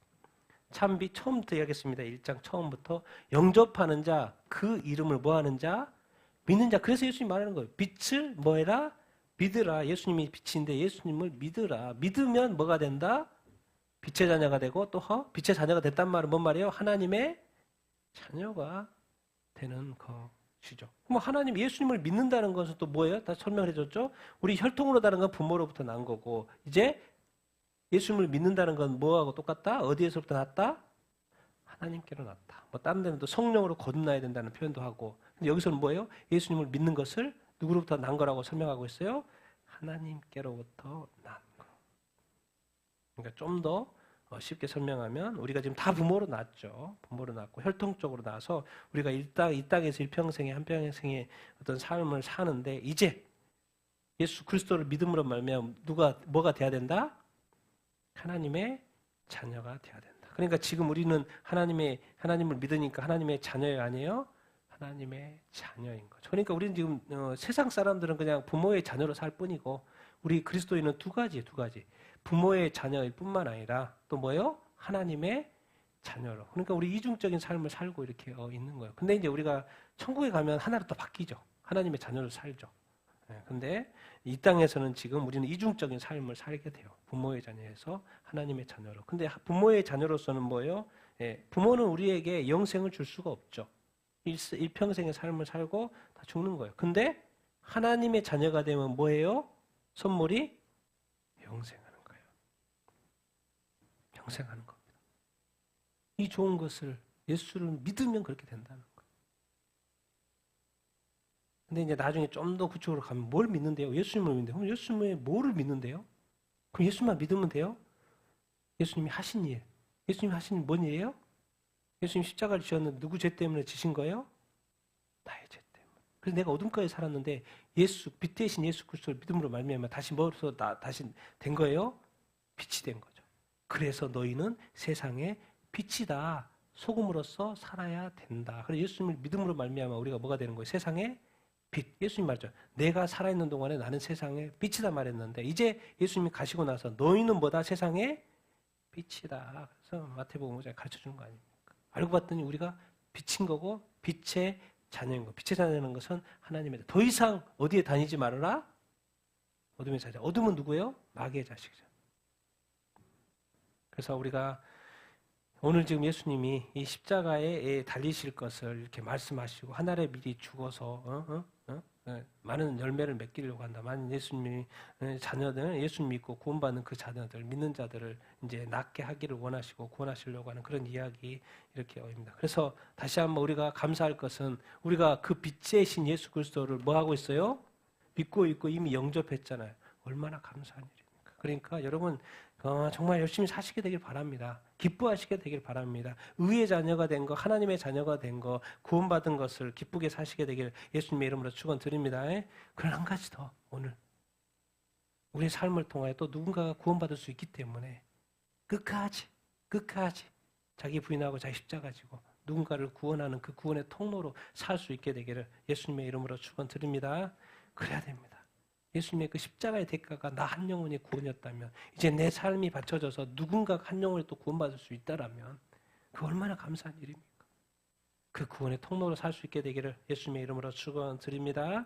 참 빛 처음부터 이야기했습니다. 1장 처음부터 영접하는 자 그 이름을 뭐하는 자? 믿는 자. 그래서 예수님이 말하는 거예요. 빛을 뭐해라? 믿으라. 예수님이 빛인데 예수님을 믿으라. 믿으면 뭐가 된다? 빛의 자녀가 되고 또 빛의 자녀가 됐단 말은 뭔 말이에요? 하나님의 자녀가 되는 것이죠. 하나님 예수님을 믿는다는 것은 또 뭐예요? 다 설명을 해줬죠? 우리 혈통으로 다른 건 부모로부터 난 거고 이제 예수님을 믿는다는 건 뭐하고 똑같다? 어디에서부터 났다? 하나님께로 났다. 다른 데는 또 성령으로 거듭나야 된다는 표현도 하고 근데 여기서는 뭐예요? 예수님을 믿는 것을 누구로부터 난 거라고 설명하고 있어요? 하나님께로부터 난 거. 그러니까 좀 더 쉽게 설명하면 우리가 지금 다 부모로 낳았죠. 부모로 낳고 혈통적으로 낳아서 우리가 이 땅에서 일평생에 한평생의 어떤 삶을 사는데 이제 예수 그리스도를 믿음으로 말미암아 누가 뭐가 돼야 된다? 하나님의 자녀가 돼야 된다. 그러니까 지금 우리는 하나님을 믿으니까 하나님의 자녀가 아니에요. 하나님의 자녀인 거죠. 그러니까 우리는 지금 세상 사람들은 그냥 부모의 자녀로 살 뿐이고 우리 그리스도인은 두 가지. 부모의 자녀일 뿐만 아니라 또 뭐예요? 하나님의 자녀로. 그러니까 우리 이중적인 삶을 살고 이렇게 있는 거예요. 근데 이제 우리가 천국에 가면 하나로 또 바뀌죠. 하나님의 자녀로 살죠. 근데 이 땅에서는 지금 우리는 이중적인 삶을 살게 돼요. 부모의 자녀에서 하나님의 자녀로. 근데 부모의 자녀로서는 뭐예요? 부모는 우리에게 영생을 줄 수가 없죠. 일평생의 삶을 살고 다 죽는 거예요. 근데 하나님의 자녀가 되면 뭐예요? 선물이 영생하는 거예요. 영생하는 겁니다. 이 좋은 것을 예수를 믿으면 그렇게 된다는 거예요. 근데 이제 나중에 좀 더 구체적으로 가면 뭘 믿는데요? 예수님을 믿는데요? 그럼 예수님의 뭐를 믿는데요? 그럼 예수님만 믿으면 돼요? 예수님이 하신 일. 예수님이 하신 일 뭔 일이에요? 예수님 십자가를 지셨는데 누구 죄 때문에 지신 거예요? 나의 죄 때문에. 그래서 내가 어둠가에 살았는데 빛 대신 예수 그리스도를 믿음으로 말미암아 다시 뭐로서 다시 된 거예요? 빛이 된 거죠. 그래서 너희는 세상의 빛이다. 소금으로서 살아야 된다. 그래서 예수님을 믿음으로 말미암아 우리가 뭐가 되는 거예요? 세상의 빛. 예수님 말죠. 내가 살아있는 동안에 나는 세상의 빛이다 말했는데 이제 예수님이 가시고 나서 너희는 뭐다? 세상의 빛이다. 그래서 마태복음 5장에 가르쳐 주는 거 아닙니까? 알고 봤더니 우리가 빛인 거고 빛의 자녀인 거. 빛의 자녀라는 것은 하나님의 더 이상 어디에 다니지 말아라? 어둠의 자녀. 어둠은 누구예요? 마귀의 자식이죠. 그래서 우리가 오늘 지금 예수님이 이 십자가에 달리실 것을 이렇게 말씀하시고 하늘에 미리 죽어서 많은 열매를 맺기려고 한다. 많은 예수님이 자녀들, 예수님 믿고 구원받는 그 자녀들, 믿는 자들을 이제 낫게 하기를 원하시고 구원하시려고 하는 그런 이야기 이렇게입니다. 그래서 다시 한번 우리가 감사할 것은 우리가 그 빛의 신 예수 그리스도를 뭐 하고 있어요? 믿고 있고 이미 영접했잖아요. 얼마나 감사한 일입니까? 그러니까 여러분 정말 열심히 사시게 되길 바랍니다. 기뻐하시게 되길 바랍니다. 의의 자녀가 된 거, 하나님의 자녀가 된 거, 구원받은 것을 기쁘게 사시게 되길 예수님의 이름으로 축원드립니다. 그러나 한 가지 더 오늘 우리의 삶을 통하여 또 누군가가 구원받을 수 있기 때문에 끝까지 자기 부인하고 자기 십자가 지고 누군가를 구원하는 그 구원의 통로로 살 수 있게 되기를 예수님의 이름으로 축원드립니다. 그래야 됩니다. 예수님의 그 십자가의 대가가 나 한 영혼의 구원이었다면 이제 내 삶이 바쳐져서 누군가 한 영혼이 또 구원받을 수 있다라면 그 얼마나 감사한 일입니까? 그 구원의 통로로 살 수 있게 되기를 예수님의 이름으로 축원드립니다.